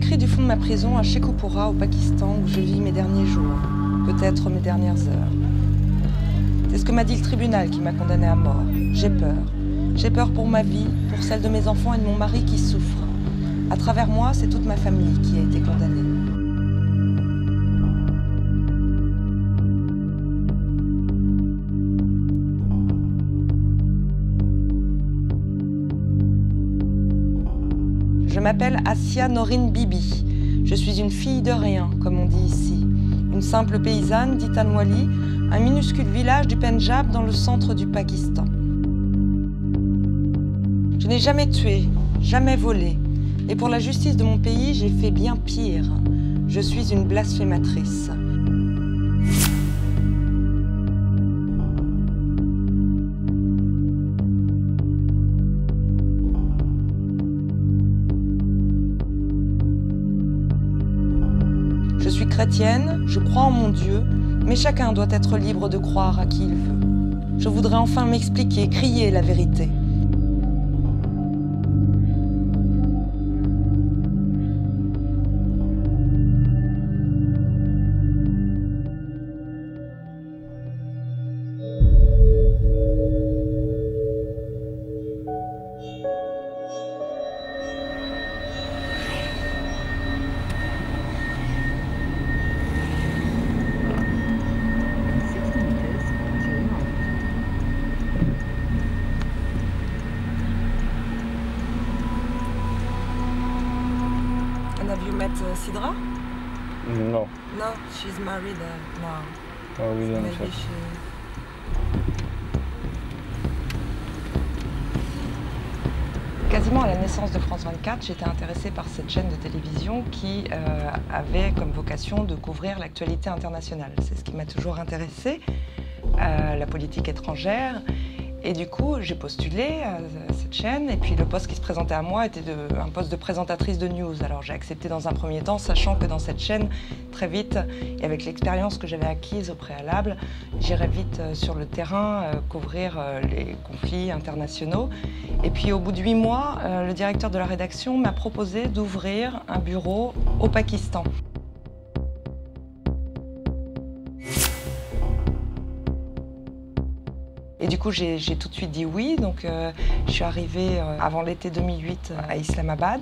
j'écris du fond de ma prison à Sheikhupura, au Pakistan, où je vis mes derniers jours, peut-être mes dernières heures. C'est ce que m'a dit le tribunal qui m'a condamné à mort. J'ai peur. J'ai peur pour ma vie, pour celle de mes enfants et de mon mari qui souffrent. À travers moi, c'est toute ma famille qui a été condamnée. Je m'appelle Asi Bibi. Je suis une fille de rien, comme on dit ici. Une simple paysanne d'Itanwali, un minuscule village du Pendżab dans le centre du Pakistan. Je n'ai jamais tué, jamais volé. Et pour la justice de mon pays, j'ai fait bien pire. Je suis une blasphématrice. Je suis chrétienne, je crois en mon Dieu, mais chacun doit être libre de croire à qui il veut. Je voudrais enfin m'expliquer, crier la vérité. Have you met Sidra? No. No, she's married now. Oh, we don't Maybe check. Quasiment à la naissance de France 24, j'étais intéressée par cette chaîne de télévision qui avait comme vocation de couvrir l'actualité internationale. C'est ce qui m'a toujours intéressée, la politique étrangère. Et du coup, j'ai postulé à cette chaîne, et puis le poste qui se présentait à moi était un poste de présentatrice de news. Alors j'ai accepté dans un premier temps, sachant que dans cette chaîne, très vite, et avec l'expérience que j'avais acquise au préalable, j'irais vite sur le terrain couvrir les conflits internationaux. Et puis au bout de 8 mois, le directeur de la rédaction m'a proposé d'ouvrir un bureau au Pakistan. Et du coup, j'ai tout de suite dit oui. Donc, je suis arrivée avant l'été 2008 à Islamabad.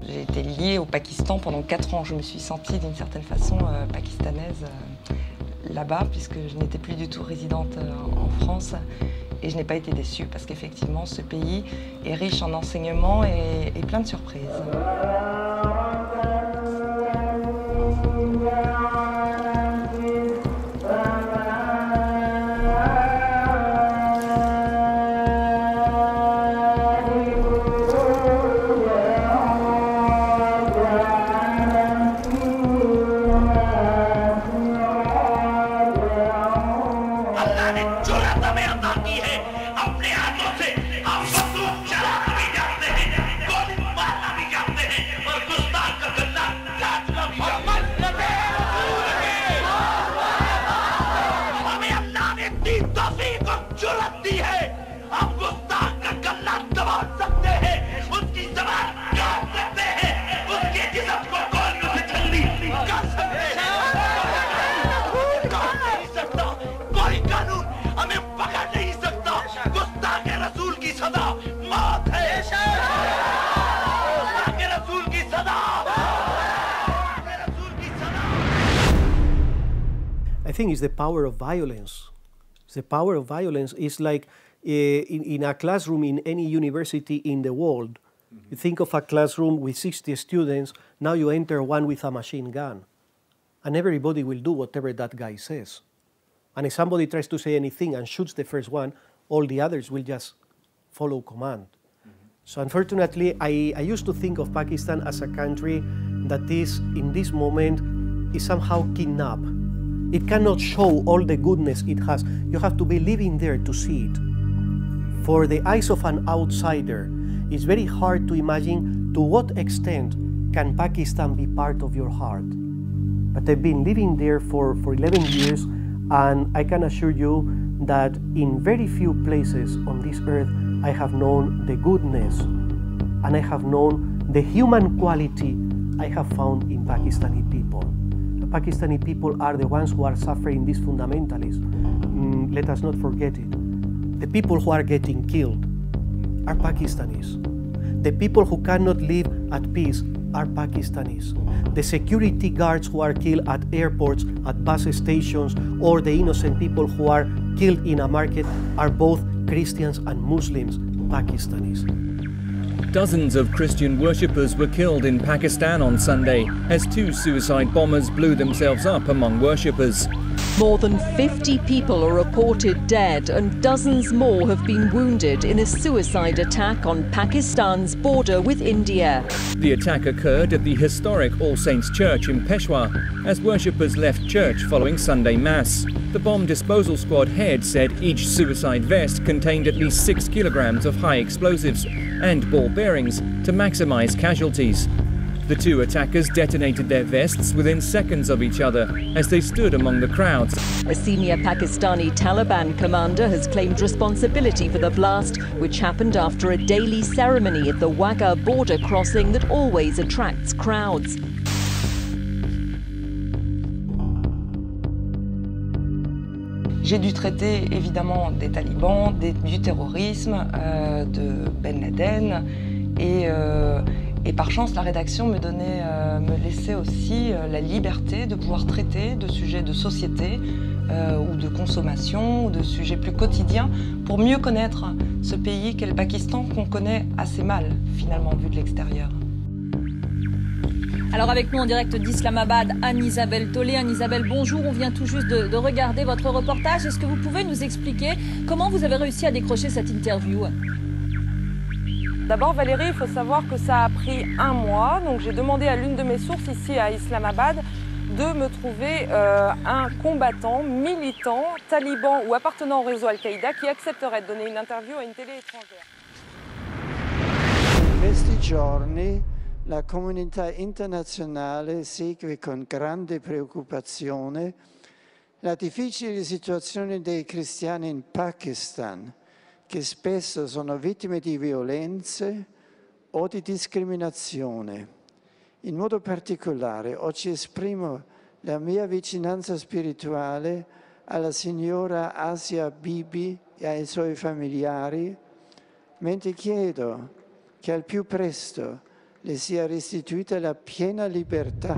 J'ai été liée au Pakistan pendant 4 ans. Je me suis sentie d'une certaine façon pakistanaise là-bas, puisque je n'étais plus du tout résidente en France. Et je n'ai pas été déçue parce qu'effectivement, ce pays est riche en enseignements et plein de surprises. I think it's the power of violence. The power of violence is like in a classroom in any university in the world. You think of a classroom with 60 students, now you enter one with a machine gun. And everybody will do whatever that guy says. And if somebody tries to say anything and shoots the first one, all the others will just follow command. So unfortunately, I used to think of Pakistan as a country that is, in this moment, is somehow kidnapped. It cannot show all the goodness it has. You have to be living there to see it. For the eyes of an outsider, it's very hard to imagine to what extent can Pakistan be part of your heart. But I've been living there for 11 years, and I can assure you that in very few places on this earth I have known the goodness and I have known the human quality I have found in Pakistani people. The Pakistani people are the ones who are suffering these fundamentalists. Let us not forget it. The people who are getting killed are Pakistanis. The people who cannot live at peace are Pakistanis. The security guards who are killed at airports, at bus stations, or the innocent people who are killed in a market are both Christians and Muslims, Pakistanis. Dozens of Christian worshippers were killed in Pakistan on Sunday as 2 suicide bombers blew themselves up among worshippers. More than 50 people are reported dead and dozens more have been wounded in a suicide attack on Pakistan's border with India. The attack occurred at the historic All Saints Church in Peshawar as worshippers left church following Sunday Mass. The bomb disposal squad head said each suicide vest contained at least 6 kilograms of high explosives and ball bearings to maximize casualties. The 2 attackers detonated their vests within seconds of each other as they stood among the crowds. A senior Pakistani Taliban commander has claimed responsibility for the blast, which happened after a daily ceremony at the Wagah border crossing that always attracts crowds. J'ai dû traiter évidemment des talibans, du terrorisme, de Ben Laden et par chance la rédaction me laissait aussi la liberté de pouvoir traiter de sujets de société ou de consommation ou de sujets plus quotidiens pour mieux connaître ce pays qu'est le Pakistan qu'on connaît assez mal finalement vu de l'extérieur. Alors avec nous en direct d'Islamabad, Anne-Isabelle Tollet. Anne-Isabelle, bonjour, on vient tout juste de regarder votre reportage. Est-ce que vous pouvez nous expliquer comment vous avez réussi à décrocher cette interview? D'abord Valérie, il faut savoir que ça a pris 1 mois, donc j'ai demandé à l'une de mes sources ici à Islamabad de me trouver un combattant, militant, taliban ou appartenant au réseau Al-Qaïda qui accepterait de donner une interview à une télé étrangère. In questi giorni la comunità internazionale segue con grande preoccupazione la difficile situazione dei cristiani in Pakistan, che spesso sono vittime di violenze o di discriminazione. In modo particolare oggi esprimo la mia vicinanza spirituale alla signora Asi Bibi e ai suoi familiari, mentre chiedo che al più presto le sia restituita la piena libertà.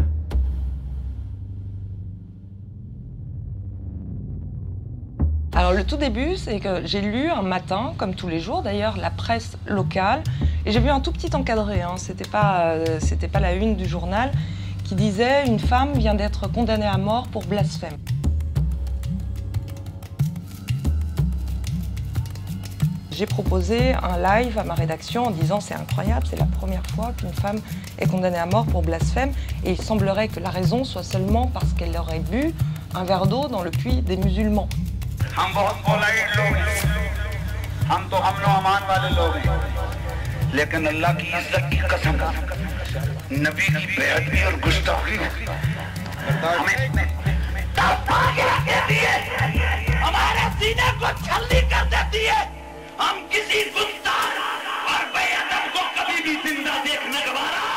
Alors le tout début, c'est que j'ai lu un matin, comme tous les jours d'ailleurs, la presse locale, et j'ai vu un tout petit encadré, hein, c'était pas la une du journal, qui disait « Une femme vient d'être condamnée à mort pour blasphème ». J'ai proposé un live à ma rédaction en disant « C'est incroyable, c'est la première fois qu'une femme est condamnée à mort pour blasphème, et il semblerait que la raison soit seulement parce qu'elle aurait bu un verre d'eau dans le puits des musulmans ». हम बहुत polite लोग हैं, हम तो अमनो अमान वाले लोग हैं, लेकिन अल्लाह की इज्जत की कसम, नबी की बेअदबी और गुस्ताखी हमें आगे देती है, हमारे सीने को छलनी कर देती है। हम किसी गुस्ताख और बेअदब को कभी भी जिंदा देखने गवारा।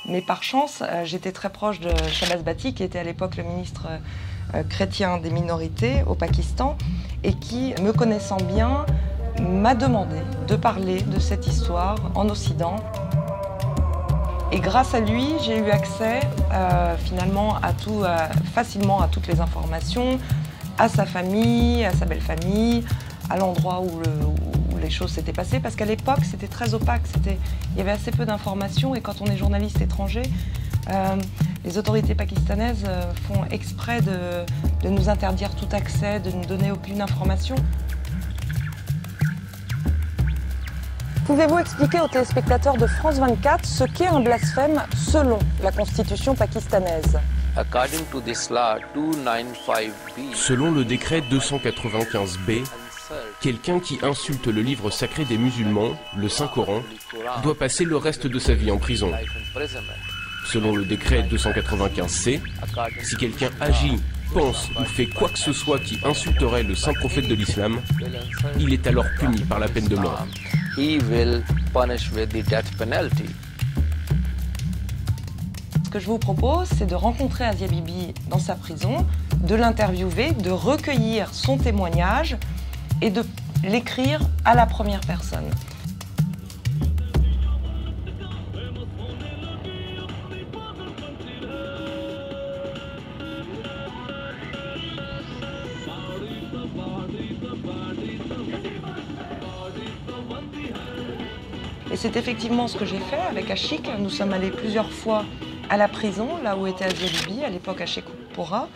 Mais par chance, j'étais très proche de Shahbaz Bhatti, qui était à l'époque le ministre chrétien des minorités au Pakistan, et qui, me connaissant bien, m'a demandé de parler de cette histoire en Occident. Et grâce à lui, j'ai eu accès finalement facilement à toutes les informations, à sa famille, à sa belle famille, à l'endroit où les choses s'étaient passées, parce qu'à l'époque c'était très opaque, il y avait assez peu d'informations, et quand on est journaliste étranger, les autorités pakistanaises font exprès de nous interdire tout accès, de ne nous donner aucune information. Pouvez-vous expliquer aux téléspectateurs de France 24 ce qu'est un blasphème selon la constitution pakistanaise? Selon le décret 295B, quelqu'un qui insulte le livre sacré des musulmans, le Saint-Coran, doit passer le reste de sa vie en prison. Selon le décret 295C, si quelqu'un agit, pense ou fait quoi que ce soit qui insulterait le saint prophète de l'islam, il est alors puni par la peine de mort. He will punish with the death penalty. Ce que je vous propose, c'est de rencontrer Asi Bibi dans sa prison, de l'interviewer, de recueillir son témoignage et de l'écrire à la première personne. Et c'est effectivement ce que j'ai fait avec Ashik. Nous sommes allés plusieurs fois à la prison, là où était Asi Bibi, à l'époque à Sheikhupura,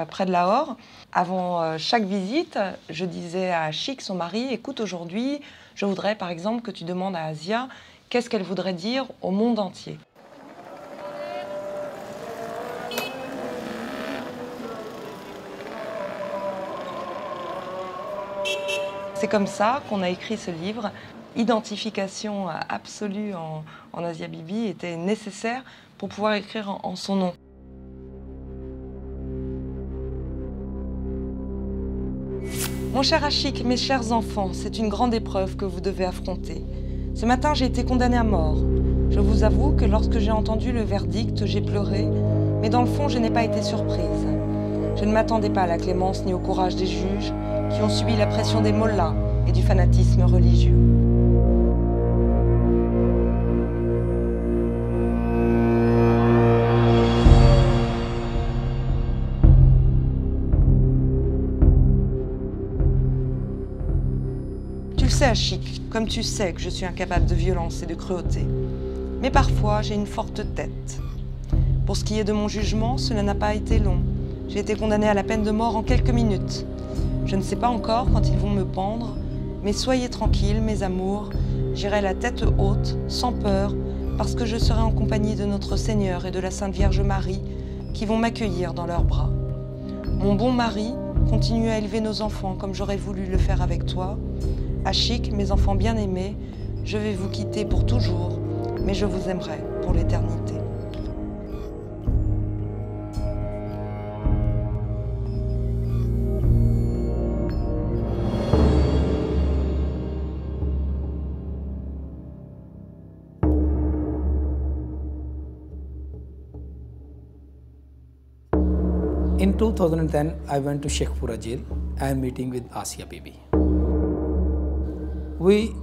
près de Lahore. Avant chaque visite, je disais à Ashik, son mari, écoute, aujourd'hui, je voudrais par exemple que tu demandes à Asia qu'est-ce qu'elle voudrait dire au monde entier. C'est comme ça qu'on a écrit ce livre. Identification absolue en Asi Bibi était nécessaire pour pouvoir écrire en son nom. Mon cher Ashik, mes chers enfants, c'est une grande épreuve que vous devez affronter. Ce matin, j'ai été condamnée à mort. Je vous avoue que lorsque j'ai entendu le verdict, j'ai pleuré, mais dans le fond, je n'ai pas été surprise. Je ne m'attendais pas à la clémence ni au courage des juges qui ont subi la pression des mollahs et du fanatisme religieux. Tu le sais, Ashik, comme tu sais que je suis incapable de violence et de cruauté. Mais parfois, j'ai une forte tête. Pour ce qui est de mon jugement, cela n'a pas été long. J'ai été condamnée à la peine de mort en quelques minutes. Je ne sais pas encore quand ils vont me pendre, mais soyez tranquilles, mes amours, j'irai la tête haute, sans peur, parce que je serai en compagnie de notre Seigneur et de la Sainte Vierge Marie, qui vont m'accueillir dans leurs bras. Mon bon mari, continue à élever nos enfants comme j'aurais voulu le faire avec toi. Ashik, mes enfants bien-aimés, je vais vous quitter pour toujours, mais je vous aimerai pour l'éternité. In 2010, I went to Sheikhupura jail. I am meeting with Asi Bibi. We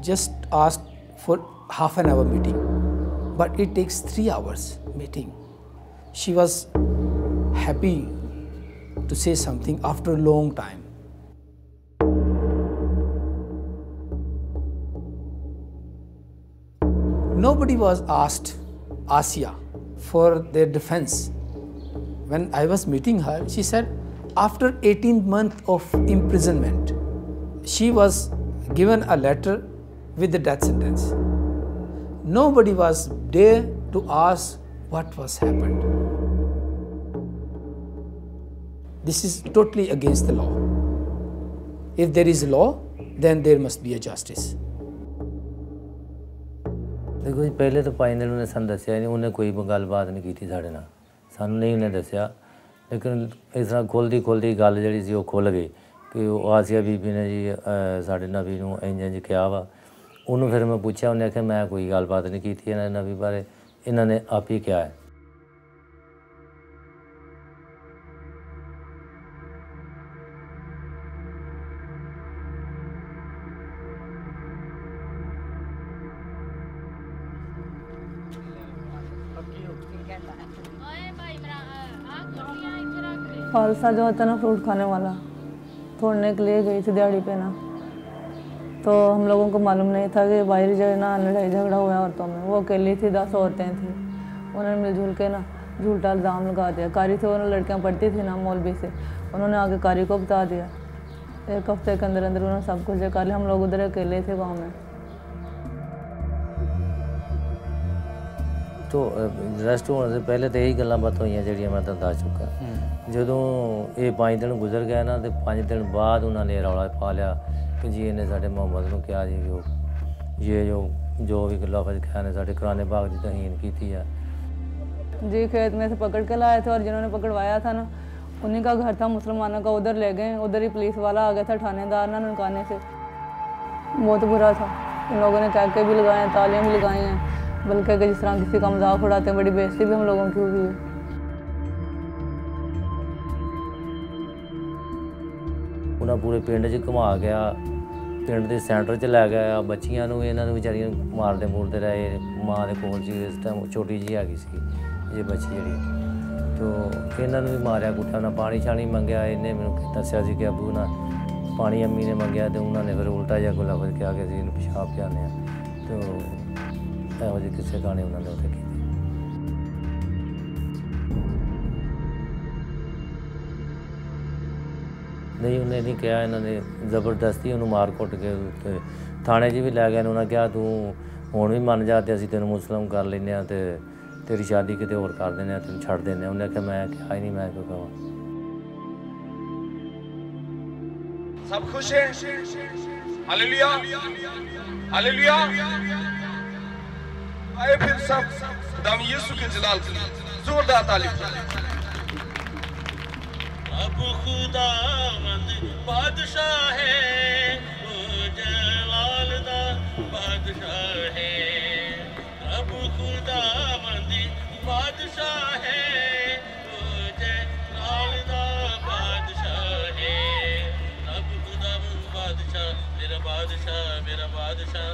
just asked for half an hour meeting, but it takes 3 hours meeting. She was happy to say something after a long time. Nobody was asked Asiya for their defense. When I was meeting her, she said after 18 months of imprisonment, she was given a letter with the death sentence. Nobody was there to ask what was happened. This is totally against the law. If there is a law, then there must be a justice. देखो जी पहले तो पाइंदड़ ने सन दसिया नहीं उन्हें कोई गलबात नहीं की थी साढ़े नाल सानू नहीं उन्हें दसिया लेकिन इस तरह खोलती गल जी सी खुल गई कि आसिया बीबी ने जी साढ़े नबी नूं इंज इंज कहा वा उन्होंने फिर मैं पूछा उन्हें आख्या मैं कोई गलबात नहीं की थी इन्होंने नबी बारे इन्होंने आप ही कहा है। खालसा जो होता है ना फ्रूट खाने वाला तोड़ने के लिए गई थी दिहाड़ी पे ना, तो हम लोगों को मालूम नहीं था कि बाहरी जगह ना लड़ाई झगड़ा हुआ औरतों में। वो अकेली थी, 10 औरतें थी, उन्होंने मिलजुल के ना झूठा इल्ज़ाम लगा दिया। कारी थे, उन्होंने लड़कियां पढ़ती थी ना मौलवी से, उन्होंने आगे कारी को बता दिया। 1 हफ्ते के अंदर अंदर उन्होंने सब कुछ कर लिया। हम लोग उधर अकेले थे गाँव में। तो अरेस्ट होने से पहले तो यही गल्लां बातां होईयां जिहड़ियां मैं तुहानूं दस चुका। ਜਦੋਂ ਇਹ 5 ਦਿਨ ਗੁਜ਼ਰ ਗਏ ਨਾ ਤੇ 5 ਦਿਨ ਬਾਅਦ ਉਹਨਾਂ ਨੇ ਰੌਲਾ ਪਾ ਲਿਆ ਕਿ ਜੀ ਇਹਨੇ ਸਾਡੇ ਮੁਹੰਮਦ ਨੂੰ ਕਿਹਾ ਜੀ ਜੋ ਵੀ ਲਫ਼ਜ਼ ਕਿਹਾ ਨੇ ਸਾਡੇ ਕੁਰਾਨ ਪਾਕ ਦੀ ਤੌਹੀਨ ਕੀਤੀ ਆ। जी खेत में से पकड़ के लाए थे और जिन्होंने पकड़वाया था ना उन्हीं का घर था मुसलमानों का, उधर ले गए, उधर ही पुलिस वाला आ गया था थानेदार ना ननकाने से। बहुत बुरा था, इन लोगों ने कैके भी लगाए हैं, तालियां भी लगाई हैं, बल्कि जिस तरह किसी का मजाक उड़ाते हैं, बड़ी बेइज्जती भी हम लोगों की हुई है। उन्हें पूरे पिंड च घुमा गया, पिंड के सेंटर च लै गया, बच्चियां इन्होंने बेचारियां मारते मूरते रहे, माँ के कोल इस टाइम छोटी जी हैगी सी ये बच्ची जी, तो इन्होंने भी मारिया कुटिया, उन्हें पानी शानी मंगया, इन्हें मैंने दसिया कि अबू ना पानी अम्मी ने मंगया, तो उन्होंने फिर उल्टा जहा कोई लफज किया कि असं पेशाब पियाने, तो यहो जी किस्से कहानी उन्होंने उत्थे की। नहीं उन्हें नहीं कहा, इन्होंने जबरदस्ती उन्होंने मार कुट के थाने भी लै गए, उन्होंने कहा तू हुण भी मन जा, असीं तेन मुस्लिम कर लें, तो तेरी शादी किते होर कर देने, तेन छड़ देने। उन्हें कहा मैं क्या ही नहीं, मैं क्यों कहां। सब खुश हैं? Hallelujah hallelujah. आए फिर सब खुदाम यीशु के जलाल के लिए जोरदार ताली। अब खुदावंद बादशाह है, वो जलाल दा बादशाह है। अब खुदावंद बादशाह है, वो जलाल दा बादशाह है। अब खुदावंद बादशाह, मेरा बादशाह, मेरा बादशाह।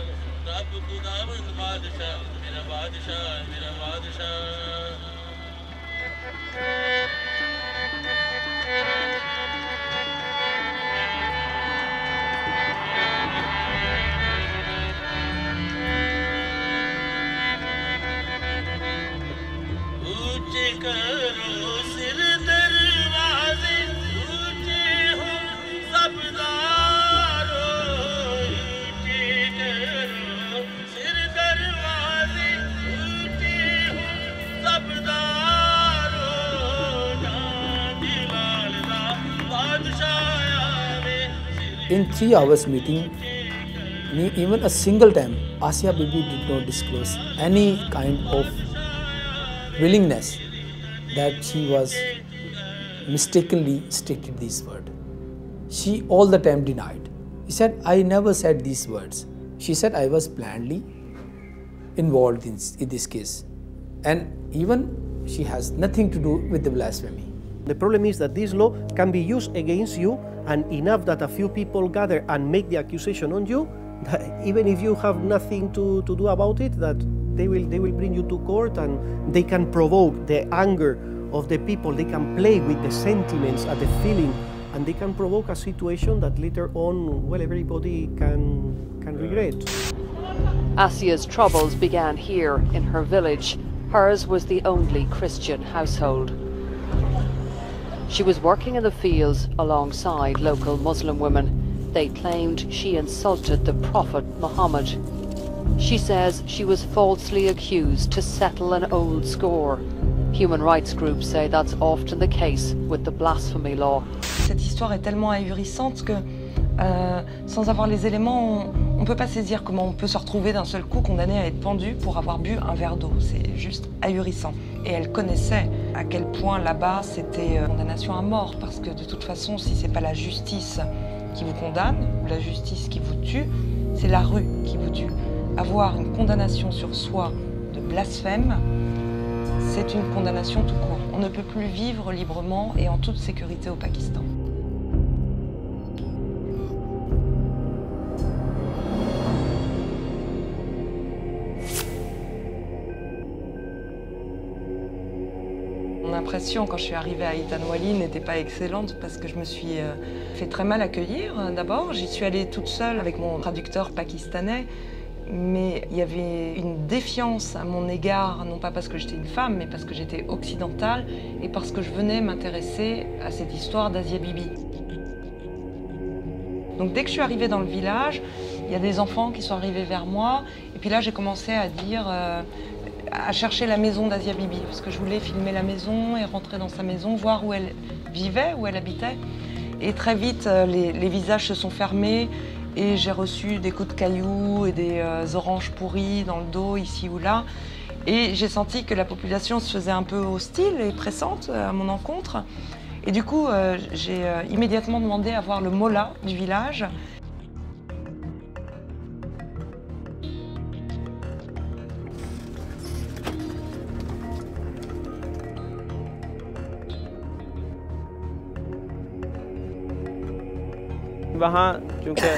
अब खुदावंद बादशाह, मेरा बादशाह, मेरा बादशाह। ऊंचे करो सिर दरवाजे, ऊंचे हो सब दारो। ऊंचे करो सिर दरवाजे, ऊंचे हो सब दारो। जलाल दा बादशाह आवे। In 3 hours meeting, even a single time, Asi Bibi did not disclose any kind of willingness that she was mistakenly stated these words. She all the time denied. She said, I never said these words. She said, I was blandly involved in this case. And even she has nothing to do with the blasphemy. The problem is that this law can be used against you, and enough that a few people gather and make the accusation on you, that even if you have nothing to do about it, that they will bring you to court, and they can provoke the anger of the people. They can play with the sentiments and the feeling, and they can provoke a situation that later on, well, everybody can regret. Asia's troubles began here in her village. Hers was the only Christian household. She was working in the fields alongside local Muslim women. They claimed she insulted the Prophet Muhammad. She says she was falsely accused to settle an old score. Human rights groups say that's often the case with the blasphemy law. Cette histoire est tellement ahurissante que sans avoir les éléments, on ne peut pas saisir comment on peut se retrouver d'un seul coup condamné à être pendu pour avoir bu un verre d'eau. C'est juste ahurissant. Et elle connaissait à quel point là-bas c'était condamnation à mort, parce que de toute façon, si c'est pas la justice qui vous condamne, ou la justice qui vous tue, c'est la rue qui vous tue. Avoir une condamnation sur soi de blasphème, c'est une condamnation tout court. On ne peut plus vivre librement et en toute sécurité au Pakistan. Mon impression quand je suis arrivée à Itanwali n'était pas excellente parce que je me suis fait très mal accueillir d'abord. J'y suis allée toute seule avec mon traducteur pakistanais, mais il y avait une défiance à mon égard, non pas parce que j'étais une femme, mais parce que j'étais occidentale et parce que je venais m'intéresser à cette histoire d'Asi Bibi. Donc dès que je suis arrivée dans le village, il y a des enfants qui sont arrivés vers moi, et puis là j'ai commencé à dire... à chercher la maison d'Asi Bibi, parce que je voulais filmer la maison et rentrer dans sa maison, voir où elle vivait, où elle habitait. Et très vite, les visages se sont fermés et j'ai reçu des coups de cailloux et des oranges pourries dans le dos, ici ou là. Et j'ai senti que la population se faisait un peu hostile et pressante à mon encontre. Et du coup, j'ai immédiatement demandé à voir le mollah du village. वहाँ चूँकि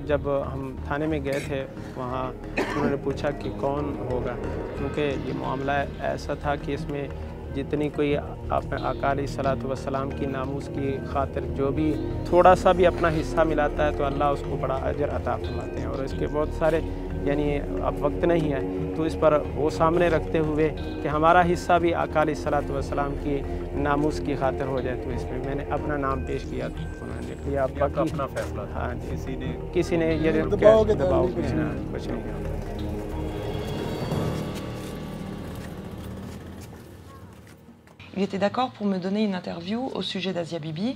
जब हम थाने में गए थे वहाँ उन्होंने पूछा कि कौन होगा, क्योंकि ये मामला ऐसा था कि इसमें जितनी कोई आका अलैहिस्सलातु वस्सलाम की नामूस की खातिर जो भी थोड़ा सा भी अपना हिस्सा मिलाता है तो अल्लाह उसको बड़ा अजर अता फरमाते हैं। और इसके बहुत सारे यानी अब वक्त नहीं है तो इस पर वो सामने रखते हुए कि हमारा हिस्सा भी आका अलैहिस्सलातु वस्सलाम की नामूस की खातिर हो जाए, तो इसमें मैंने अपना नाम पेश किया। उन्होंने लिख लिया आपका अपना फैसला। हाँ, किसी ने ये दबाव कुछ नहीं। Il était d'accord pour me donner une interview au sujet d'Asia Bibi.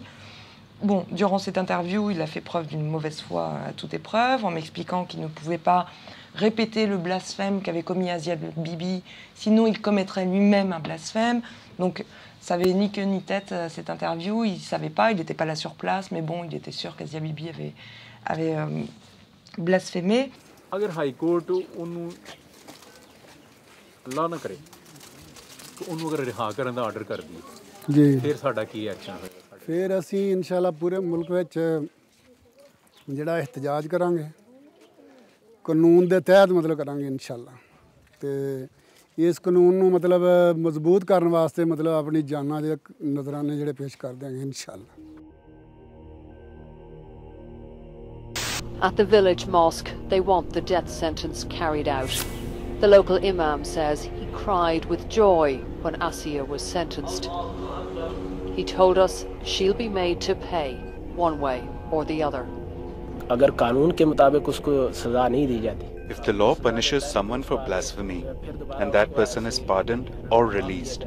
Bon, durant cette interview, il a fait preuve d'une mauvaise foi à toute épreuve, en m'expliquant qu'il ne pouvait pas répéter le blasphème qu'avait commis Asia Bibi, sinon il commettrait lui-même un blasphème. Donc ça avait ni queue ni tête cette interview, il ne savait pas, il n'était pas là sur place, mais bon, il était sûr qu'Asia Bibi avait blasphémé. अगर high court उन्होंने अल्लाह ना करे तो उन्होंने अगर रिहा करने का आर्डर कर दिए जी फिर साडा की एक्शन होगा? फिर असी इंशाल्लाह पूरे मुल्क विच जिहड़ा एहतजाज करांगे कानून दे तहत मतलब करांगे इंशाल्लाह। ते इस कानून नूं मतलब मजबूत करने वास्ते मतलब अपनी जाना दे नजराने जिहड़े पेश कर देंगे इंशाल्लाह। At the village mosque, they want the death sentence carried out. The local imam says he cried with joy when Asiya was sentenced. He told us she'll be made to pay one way or the other. अगर कानून के मुताबिक उसको सजा नहीं दी जाती, If the law punishes someone for blasphemy and that person is pardoned or released,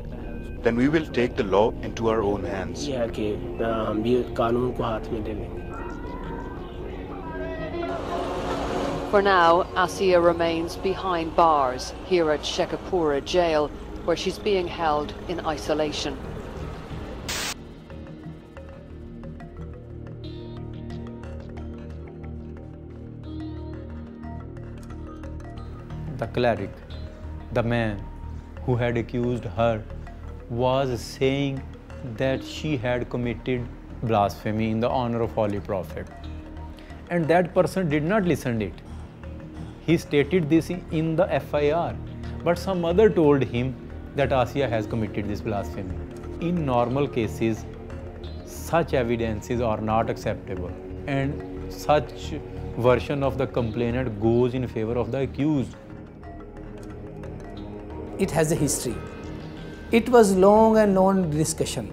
then we will take the law into our own hands. ये है कि हम भी कानून को हाथ में ले लेंगे। For now, Asiya remains behind bars here at Shekhapura jail, where she's being held in isolation. The cleric, the man who had accused her, was saying that she had committed blasphemy in the honor of Holy Prophet. And that person did not listen to it. He stated this in the FIR, but some other told him that Asiya has committed this blasphemy. In normal cases, such evidences are not acceptable, and such version of the complainant goes in favor of the accused. It has a history. It was long and known discussion.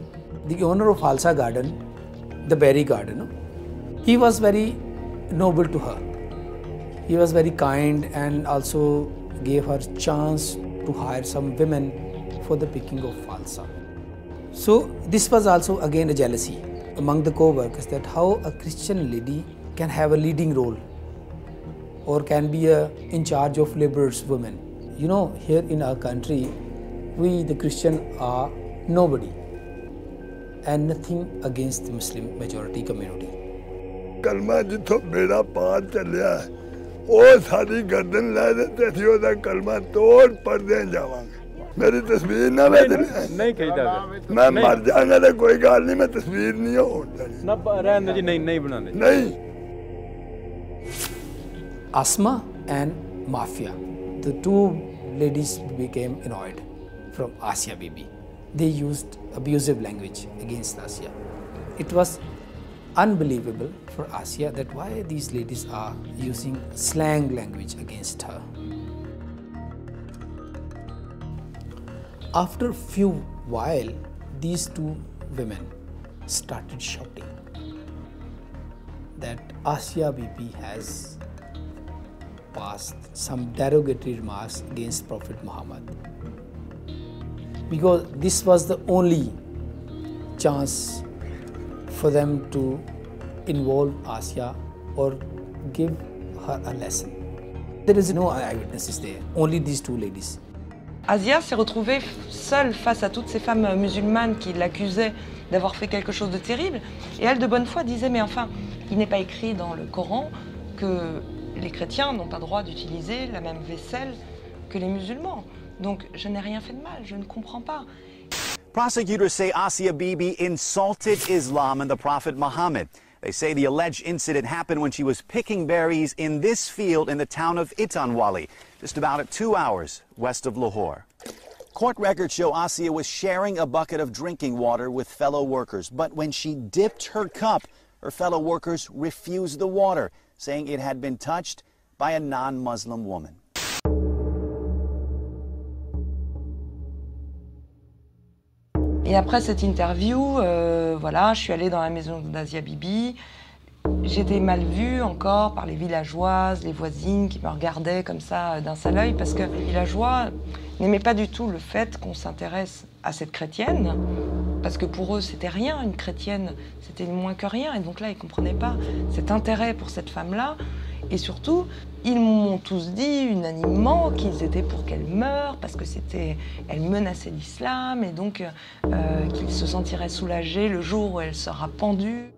The owner of Halsa Garden, the Berry Garden, he was very noble to her. He was very kind and also gave her chance to hire some women for the picking of falsa. So this was also again a jealousy among the co-workers, that how a Christian lady can have a leading role or can be in charge of laborers' women. You know, here in our country, we the Christian are nobody and nothing against the Muslim majority community. कलमा जिथों बेड़ा पार चलिया ਉਹ ਸਾਡੀ ਗਰਦਨ ਲੈ ਦੇ ਤੇ ਅਸੀਂ ਉਹਦਾ ਕਲਮਾ ਤੋੜ ਪੜਦੇ ਜਾਵਾਂਗੇ। ਮੇਰੀ ਤਸਵੀਰ ਨਾ ਵੇਚ ਨਹੀਂ ਕਹੀਦਾ ਮੈਂ ਮਰ ਜਾਣਾ ਤੇ ਕੋਈ ਗੱਲ ਨਹੀਂ, ਮੈਂ ਤਸਵੀਰ ਨਹੀਂ ਹੋਣ ਦੇਣੀ ਨਾ ਰਹਿਣ ਜੀ, ਨਹੀਂ ਬਣਾਉਂਦੇ ਨਹੀਂ। Asma and Mafia, the two ladies became annoyed from Asia Bibi. They used abusive language against Asiya. It was unbelievable for Asiya that why these ladies are using slang language against her. After few while, these two women started shouting that Asia Bibi has passed some derogatory remarks against Prophet Muhammad, because this was the only chance for them to involve Asiya or give her a lesson. There is no eyewitnesses there, only these two ladies. Asia s'est retrouvée seule face à toutes ces femmes musulmanes qui l'accusaient d'avoir fait quelque chose de terrible. Et elle, de bonne foi, disait, mais enfin, il n'est pas écrit dans le Coran que les chrétiens n'ont pas droit d'utiliser la même vaisselle que les musulmans. Donc, je n'ai rien fait de mal, je ne comprends pas. Prosecutors say Asi Bibi insulted Islam and the Prophet Muhammad. They say the alleged incident happened when she was picking berries in this field in the town of Itanwali, just about 2 hours west of Lahore. Court records show Asiya was sharing a bucket of drinking water with fellow workers, but when she dipped her cup, her fellow workers refused the water, saying it had been touched by a non-Muslim woman. Et après cette interview, voilà, je suis allée dans la maison d'Asia Bibi. J'étais mal vue encore par les villageoises, les voisines qui me regardaient comme ça d'un seul œil, parce que les villageois n'aimaient pas du tout le fait qu'on s'intéresse à cette chrétienne, parce que pour eux c'était rien, une chrétienne, c'était moins que rien, et donc là ils ne comprenaient pas cet intérêt pour cette femme-là, et surtout ils m'ont tous dit unanimement qu'ils étaient pour qu'elle meure, parce que elle menaçait l'islam, et donc qu'ils se sentiraient soulagés le jour où elle sera pendue.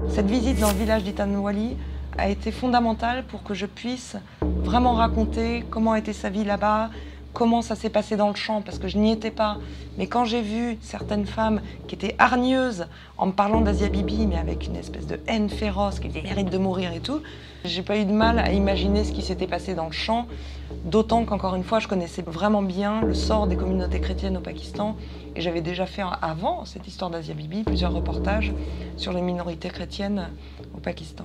Cette visite dans le village d'Itanwali a été fondamentale pour que je puisse vraiment raconter comment était sa vie là-bas, comment ça s'est passé dans le champ, parce que je n'y étais pas. Mais quand j'ai vu certaines femmes qui étaient hargneuses en me parlant d'Asia Bibi, mais avec une espèce de haine féroce, qui mérite de mourir et tout, j'ai pas eu de mal à imaginer ce qui s'était passé dans le champ, d'autant qu'encore une fois, je connaissais vraiment bien le sort des communautés chrétiennes au Pakistan, et j'avais déjà fait avant cette histoire d'Asia Bibi plusieurs reportages sur les minorités chrétiennes au Pakistan.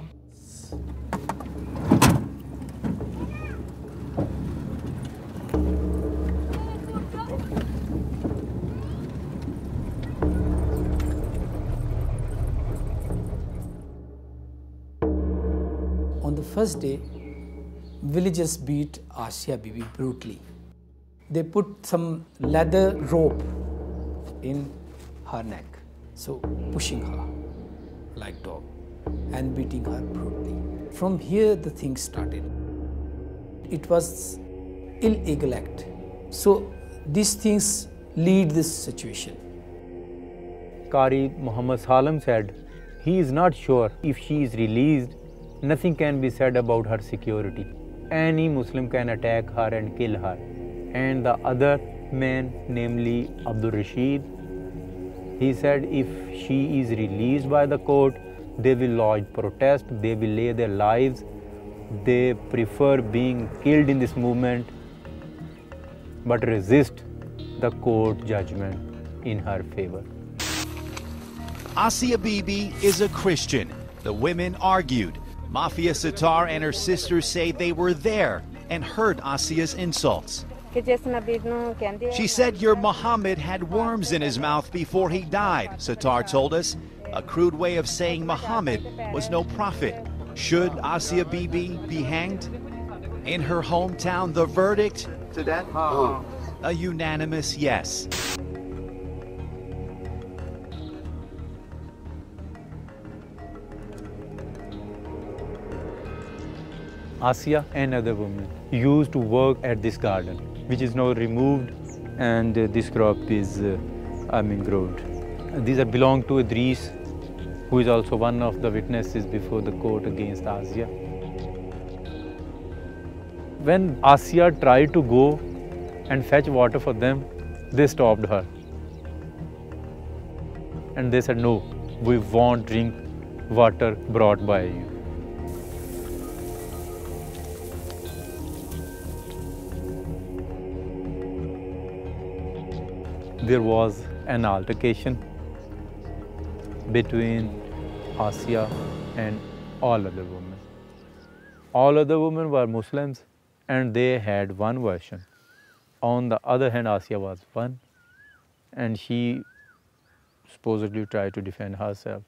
On the first day, villagers beat Asi Bibi brutally. They put some leather rope in her neck, so pushing her like dog and beating her brutally. From here the thing started. It was illegal act. So these things lead this situation. Qari Muhammad Salam said he is not sure if she is released, nothing can be said about her security. Any Muslim can attack her and kill her. And the other man, namely Abdul Rashid, he said if she is released by the court, they will lodge protest, they will lay their lives. They prefer being killed in this movement, but resist the court judgment in her favor. Asi Bibi is a Christian. The women argued. Mafia Sitar and her sisters say they were there and heard Asia's insults. She said your Muhammad had worms in his mouth before he died, Sitar told us. A crude way of saying Muhammad was no prophet. Should Asi Bibi be hanged? In her hometown, the verdict? To that? A unanimous yes. Asiya and other women used to work at this garden, which is now removed, and this crop is, grown. These are belong to Idris, who is also one of the witnesses before the court against Asiya. When Asiya tried to go and fetch water for them, they stopped her. And they said, no, we won't drink water brought by you. There was an altercation between Asiya and all other women. All other women were Muslims and they had one version. On the other hand, Asiya was one, and she supposedly tried to defend herself.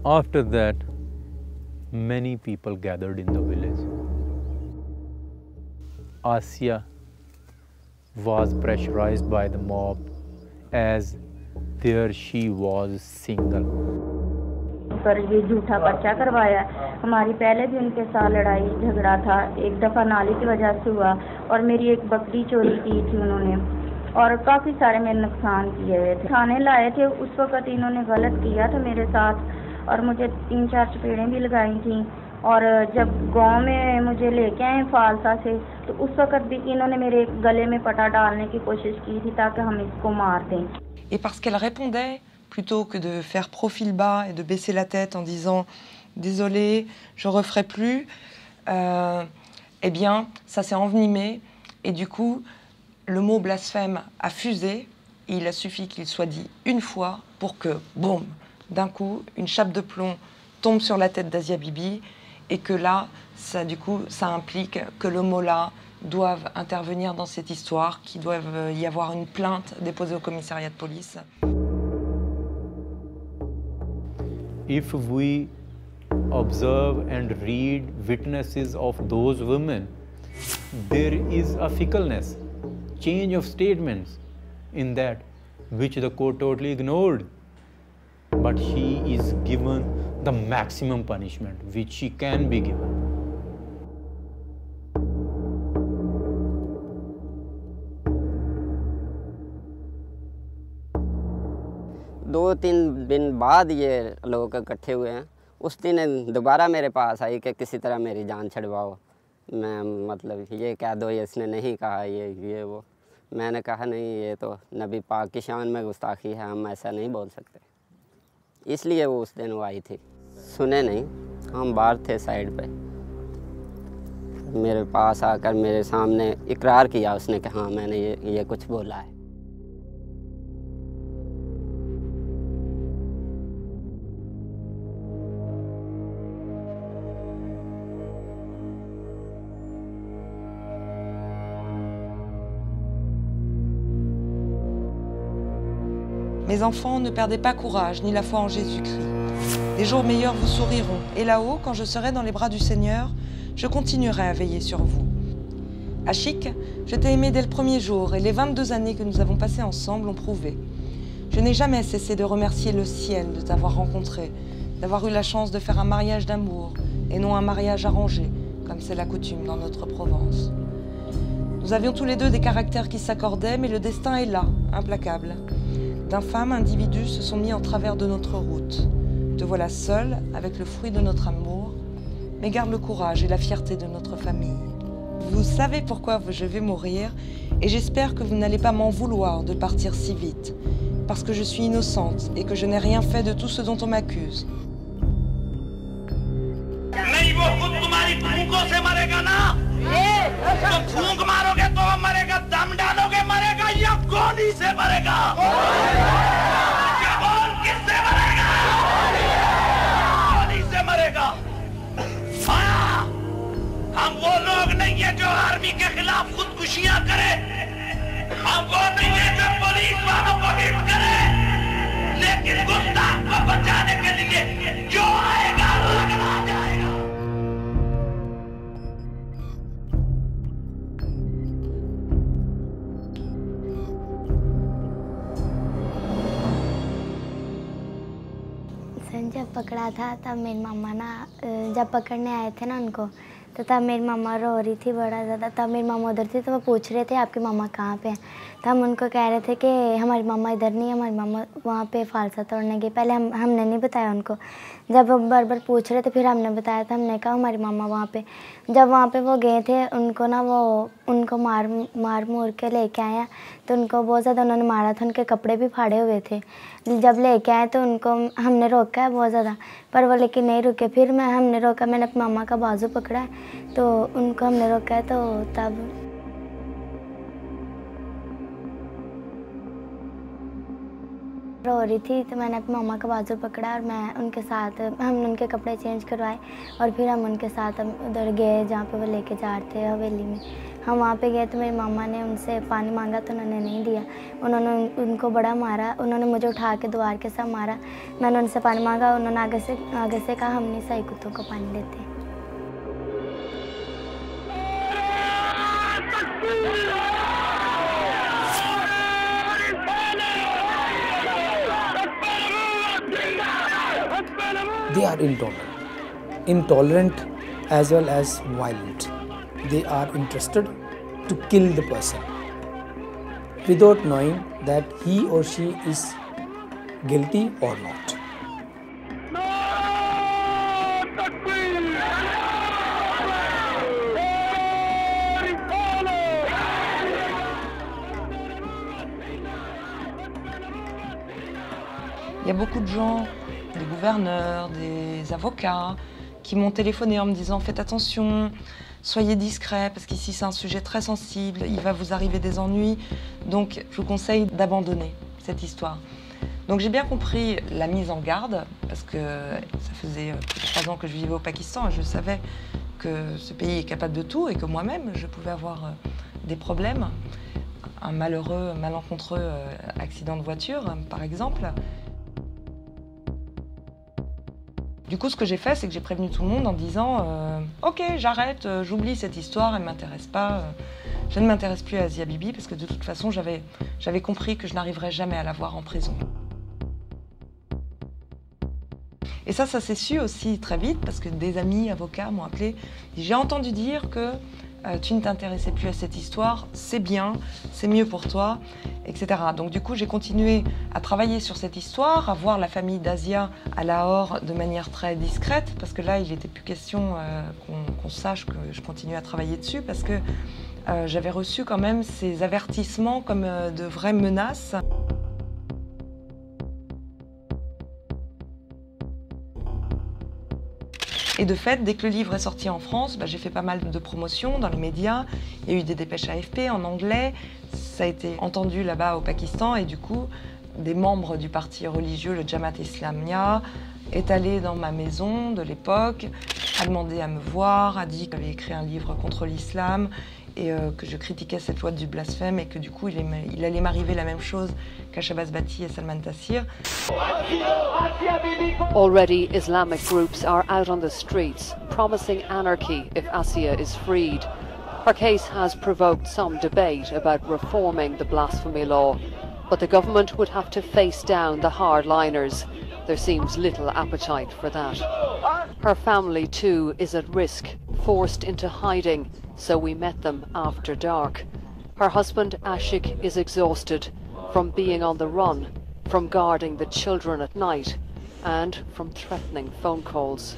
After that, many people gathered in the village. Asiya was pressurized by the mob as there she was single. ऊपर ये झूठा पर्चा करवाया। हमारी पहले भी उनके साथ लड़ाई झगड़ा था, एक दफ़ा नाली की वजह से हुआ और मेरी एक बकरी चोरी की थी उन्होंने और काफ़ी सारे मेरे नुकसान किए हुए थे। थाने लाए थे, उस वक़्त इन्होंने गलत किया था मेरे साथ और मुझे 3-4 चपेड़ें भी लगाई थी और जब गांव में मुझे लेके आए फालसा से तो उस वक़्त भी इन्होंने मेरे गले में पटा डालने की कोशिश की थी ताकि हम इसको मार दें। Et parce qu'elle répondait, plutôt que de faire profil bas et de baisser la tête en disant « désolé, je referai plus », eh bien, ça s'est envenimé et du coup, le mot blasphème a fusé. Et il a suffi qu'il soit dit une fois pour que, boum, d'un coup, une chape de plomb tombe sur la tête d'Asia Bibi et que là, ça, du coup, ça implique que le mollah doivent intervenir dans cette histoire, qu'il doit y avoir une plainte déposée au commissariat de police. If we observe and read witnesses of those women, there is a fickleness, change of statements in that which the court totally ignored. But she is given the maximum punishment which she can be given. दो तीन दिन बाद ये लोग इकट्ठे हुए हैं, उस दिन दोबारा मेरे पास आई कि किसी तरह मेरी जान छुड़वाओ, मैं मतलब ये कह दो, ये इसने नहीं कहा ये वो। मैंने कहा नहीं, ये तो नबी पाक की शान में गुस्ताखी है, हम ऐसा नहीं बोल सकते। इसलिए वो उस दिन वो आई थी। सुने नहीं, हम बाहर थे साइड पे, मेरे पास आकर मेरे सामने इकरार किया उसने कि हाँ मैंने ये कुछ बोला है। Mes enfants, ne perdez pas courage ni la foi en Jésus-Christ. Des jours meilleurs vous souriront, et là-haut, quand je serai dans les bras du Seigneur, je continuerai à veiller sur vous. Ashik, je t'ai aimé dès le premier jour, et les 22 années que nous avons passées ensemble ont prouvé. Je n'ai jamais cessé de remercier le ciel de t'avoir rencontré, d'avoir eu la chance de faire un mariage d'amour, et non un mariage arrangé, comme c'est la coutume dans notre Provence. Nous avions tous les deux des caractères qui s'accordaient, mais le destin est là, implacable. D'infâmes individus se sont mis en travers de notre route. Te voilà seul, avec le fruit de notre amour, mais garde le courage et la fierté de notre famille. Vous savez pourquoi je vais mourir, et j'espère que vous n'allez pas m'en vouloir de partir si vite, parce que je suis innocente et que je n'ai rien fait de tout ce dont on m'accuse. हम वो लोग नहीं है जो army के खिलाफ खुदकुशियां करे, हम वो नहीं है जो पुलिस वालों को हिट करे, लेकिन गुस्ताख को बचाने के लिए जो आएगा वो अगला जाएगा। जब पकड़ा था तब मेरी मम्मा ना, जब पकड़ने आए थे ना उनको, तो तब मेरी मम्मा रो रही थी बड़ा ज़्यादा। तब मेरी मम्मा उधर थी तो वो पूछ रहे थे आपकी मम्मा कहाँ पे हैं। तो हम उनको कह रहे थे कि हमारी मम्मा इधर नहीं है, हमारी मम्मा वहाँ पे फालसा तोड़ने गई। पहले हमने नहीं बताया उनको, जब वो बार बार पूछ रहे थे फिर हमने बताया था। हमने कहा हमारी मम्मा वहाँ पे, जब वहाँ पे वो गए थे उनको ना उनको मार मूर के लेके आए। तो उनको बहुत ज़्यादा उन्होंने मारा था, उनके कपड़े भी फाड़े हुए थे। जब लेके आए तो उनको हमने रोका है बहुत ज़्यादा, पर वो लेकिन नहीं रुके। फिर हमने रोका, मैंने अपनी मम्मा का बाजू पकड़ा है तो उनको हमने रोका है। तो तब रो रही थी तो मैंने अपनी मम्मा का बाजू पकड़ा और मैं उनके साथ, हमने उनके कपड़े चेंज करवाए और फिर हम उनके साथ उधर गए जहाँ पे वो लेके जा रहे थे हवेली में। हम वहाँ पे गए तो मेरी मामा ने उनसे पानी मांगा तो उन्होंने नहीं दिया। उन्होंने उनको बड़ा मारा, उन्होंने मुझे उठा के द्वार के साथ मारा। मैंने उनसे पानी मांगा, उन्होंने आगे से कहा हम नहीं सही कुत्तों को पानी देते। Let's they are intolerant as well as violent. They are interested to kill the person without knowing that he or she is guilty or not. Il y a beaucoup de gens, des gouverneurs, des avocats, qui m'ont téléphoné en me disant « Faites attention, soyez discret, parce qu'ici c'est un sujet très sensible, il va vous arriver des ennuis. » Donc je vous conseille d'abandonner cette histoire. Donc j'ai bien compris la mise en garde, parce que ça faisait plus de 3 ans que je vivais au Pakistan et je savais que ce pays est capable de tout et que moi-même je pouvais avoir des problèmes. Un malheureux, malencontreux accident de voiture, par exemple. Du coup, ce que j'ai fait, c'est que j'ai prévenu tout le monde en disant ok, j'arrête, j'oublie cette histoire, elle ne m'intéresse pas. Je ne m'intéresse plus à Asi Bibi parce que de toute façon, j'avais compris que je n'arriverais jamais à la voir en prison. Et ça s'est su aussi très vite parce que des amis avocats m'ont appelé. J'ai entendu dire que tu ne t'intéressais plus à cette histoire, c'est bien, c'est mieux pour toi, etc. Donc du coup, j'ai continué à travailler sur cette histoire, à voir la famille d'Asia à Lahore de manière très discrète, parce que là, il n'était plus question qu'on sache que je continue à travailler dessus, parce que j'avais reçu quand même ces avertissements comme de vraies menaces. Et de fait, dès que le livre est sorti en France, j'ai fait pas mal de promotions dans les médias. Il y a eu des dépêches AFP en anglais. Ça a été entendu là-bas au Pakistan. Et du coup, des membres du parti religieux, le Jamaat Islamia, est allé dans ma maison de l'époque, a demandé à me voir, a dit que j'avais écrit un livre contre l'islam et que je critiquais cette loi du blasphème et que du coup, il allait m'arriver la même chose qu'à Shabazz Bhatti et Salman Taseer. Already, Islamic groups are out on the streets, promising anarchy if Asiya is freed. Her case has provoked some debate about reforming the blasphemy law, but the government would have to face down the hardliners. There seems little appetite for that. Her family, too, is at risk, forced into hiding, so we met them after dark. Her husband, Ashik, is exhausted from being on the run, from guarding the children at night, and from threatening phone calls.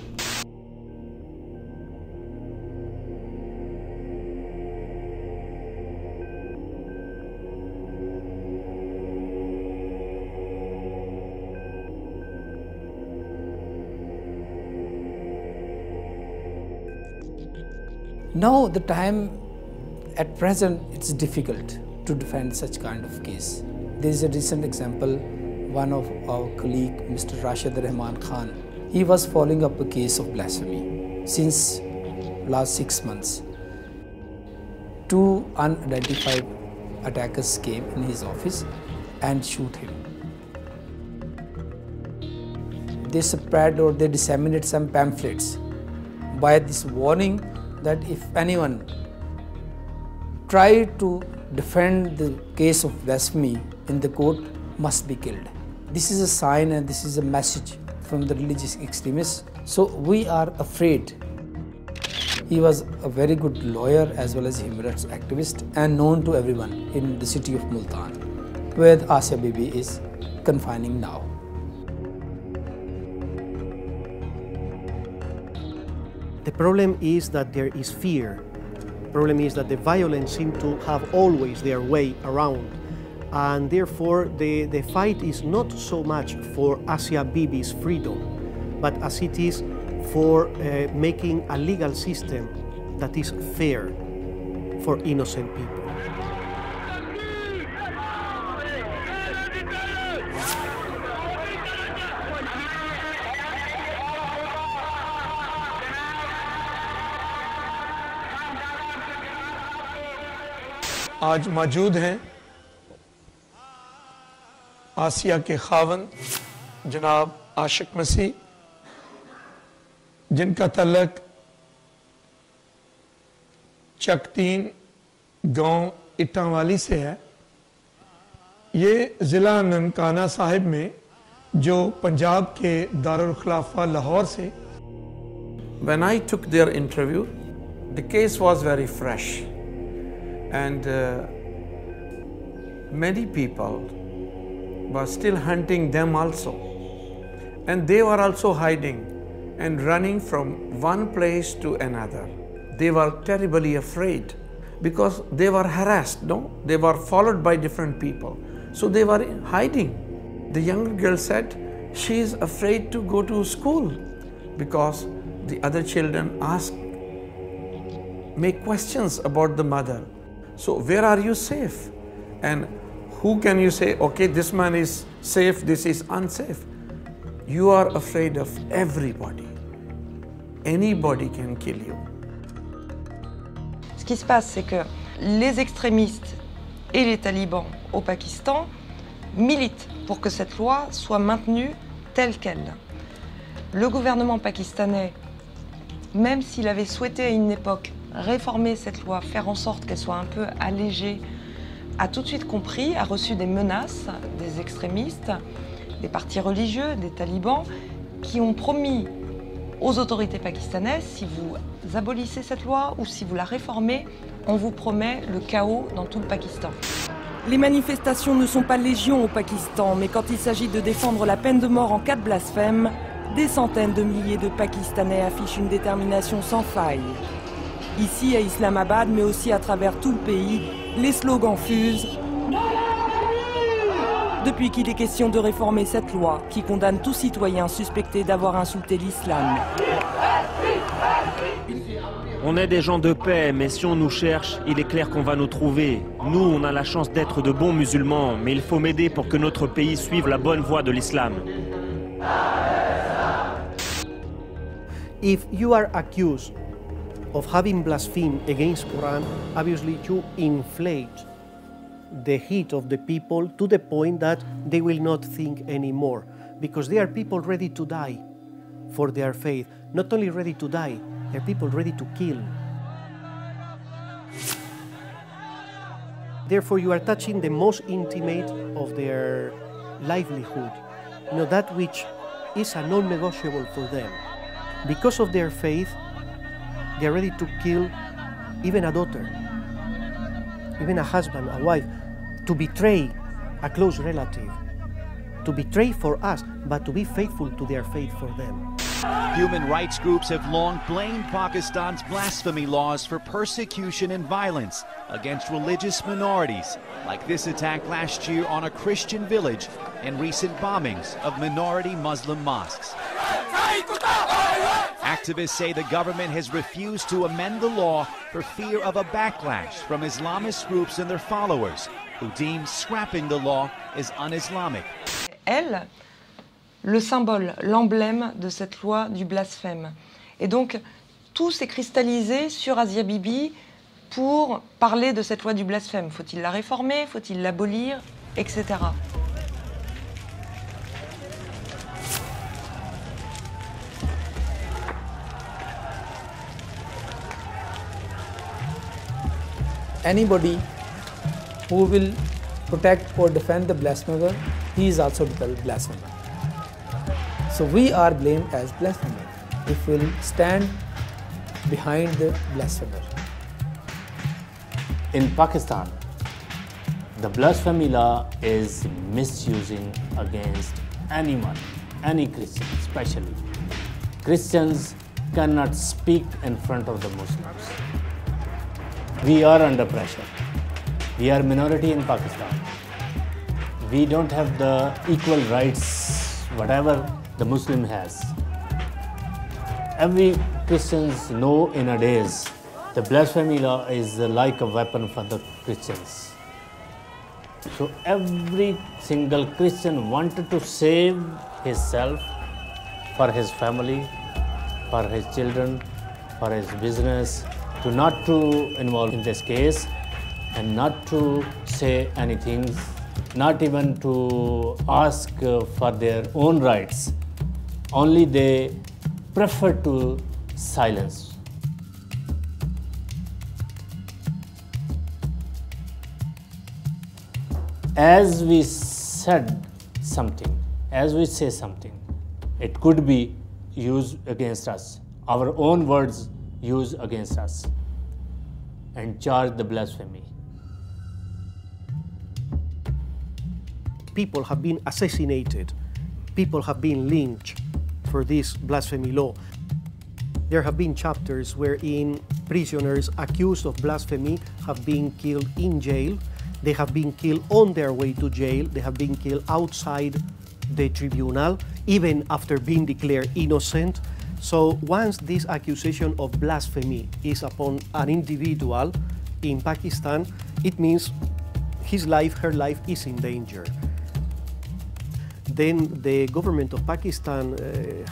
Now the time at present, it's difficult to defend such kind of case. There is a recent example, one of our colleague, Mr. Rashid Rahman Khan, he was following up a case of blasphemy since last 6 months. 2 unidentified attackers came in his office and shoot him. They spread or they disseminate some pamphlets by this warning that if anyone try to defend the case of blasphemy in the court, must be killed. This is a sign and this is a message from the religious extremists. So we are afraid. He was a very good lawyer as well as human rights activist and known to everyone in the city of Multan, where Asi Bibi is confining now. The problem is that there is fear. The problem is that the violence seems to have always their way around. And therefore, the fight is not so much for Asi Bibi's freedom, but as it is for making a legal system that is fair for innocent people. आज मौजूद हैं आसिया के खावन जनाब आशिक मसीह, जिनका तल्लक चकतीन गांव इटावाली से है। ये ज़िला ननकाना साहिब में जो पंजाब के दारुल खिलाफा लाहौर से. When I took their interview, the case was very fresh, and many people were still hunting them also, and they were also hiding and running from one place to another. They were terribly afraid because they were harassed, no? They were followed by different people, so they were hiding. The younger girl said she is afraid to go to school because the other children make questions about the mother. So where are you safe? And who can you say, okay, this man is safe, this is unsafe? You are afraid of everybody. Anybody can kill you. Ce qui se passe, c'est que les extrémistes et les talibans au Pakistan militent pour que cette loi soit maintenue telle qu'elle. Le gouvernement pakistanais, même s'il avait souhaité à une époque réformer cette loi, faire en sorte qu'elle soit un peu allégée, a tout de suite compris, a reçu des menaces des extrémistes, des partis religieux, des talibans, qui ont promis aux autorités pakistanaises, si vous abolissez cette loi ou si vous la réformez, on vous promet le chaos dans tout le Pakistan. Les manifestations ne sont pas légion au Pakistan, mais quand il s'agit de défendre la peine de mort en cas de blasphème, des centaines de milliers de Pakistanais affichent une détermination sans faille. Ici à Islamabad, mais aussi à travers tout le pays, les slogans fusent. Depuis qu'il est question de réformer cette loi qui condamne tout citoyen suspecté d'avoir insulté l'islam. On est des gens de paix, mais si on nous cherche, il est clair qu'on va nous trouver. Nous, on a la chance d'être de bons musulmans, mais il faut m'aider pour que notre pays suive la bonne voie de l'islam. If you are accused of having blasphemed against Quran, obviously you inflate the heat of the people to the point that they will not think anymore, because they are people ready to die for their faith. Not only ready to die, they're people ready to kill. Therefore, you are touching the most intimate of their livelihood, that which is a non-negotiable for them. Because of their faith, they are ready to kill even a daughter, even a husband, a wife, to betray a close relative, to betray for us, but to be faithful to their faith for them. Human rights groups have long blamed Pakistan's blasphemy laws for persecution and violence against religious minorities, like this attack last year on a Christian village and recent bombings of minority Muslim mosques. Activists say the government has refused to amend the law for fear of a backlash from Islamist groups and their followers, who deem scrapping the law as un-Islamic. Elle, le symbole, l'emblème de cette loi du blasphème. Et donc, tout s'est cristallisé sur Asi Bibi pour parler de cette loi du blasphème. Faut-il la réformer? Faut-il l'abolir? Etc. Anybody who will protect or defend the blasphemer, he is also the blasphemer. So we are blamed as blasphemers if we will stand behind the blasphemer. In Pakistan, the blasphemy law is misusing against anyone, any Christian especially. Christians cannot speak in front of the Muslims. We are under pressure. We are minority in Pakistan. We don't have the equal rights, whatever the Muslim has. Every Christians know in nowadays the blasphemy law is like a weapon for the Christians. So every single Christian wanted to save himself, for his family, for his children, for his business, to not to involve in this case and not to say anything, not even to ask for their own rights. Only they prefer to silence. As we said something, as we say something, it could be used against us, our own words used against us, and charge the blasphemy. People have been assassinated, people have been lynched for this blasphemy law. There have been chapters wherein prisoners accused of blasphemy have been killed in jail, they have been killed on their way to jail, they have been killed outside the tribunal, even after being declared innocent. So once this accusation of blasphemy is upon an individual in Pakistan, it means his life, her life is in danger. Then the government of Pakistan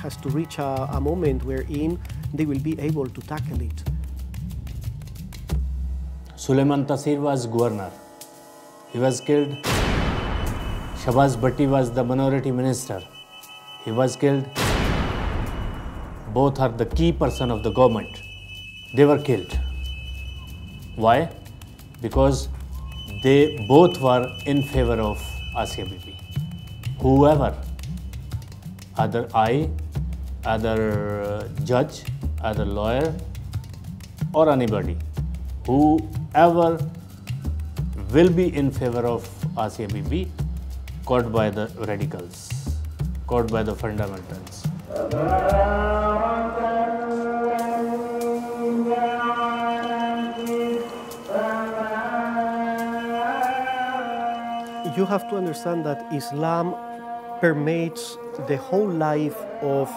has to reach a moment wherein they will be able to tackle it. Suleiman Tasir was governor. He was killed. Shahbaz Bhatti was the minority minister. He was killed. Both are the key person of the government. They were killed. Why? Because they both were in favor of Asi Bibi. Whoever, either I, either judge, either lawyer, or anybody, whoever will be in favor of Asi Bibi, caught by the radicals, caught by the fundamentals. You have to understand that Islam permeates the whole life of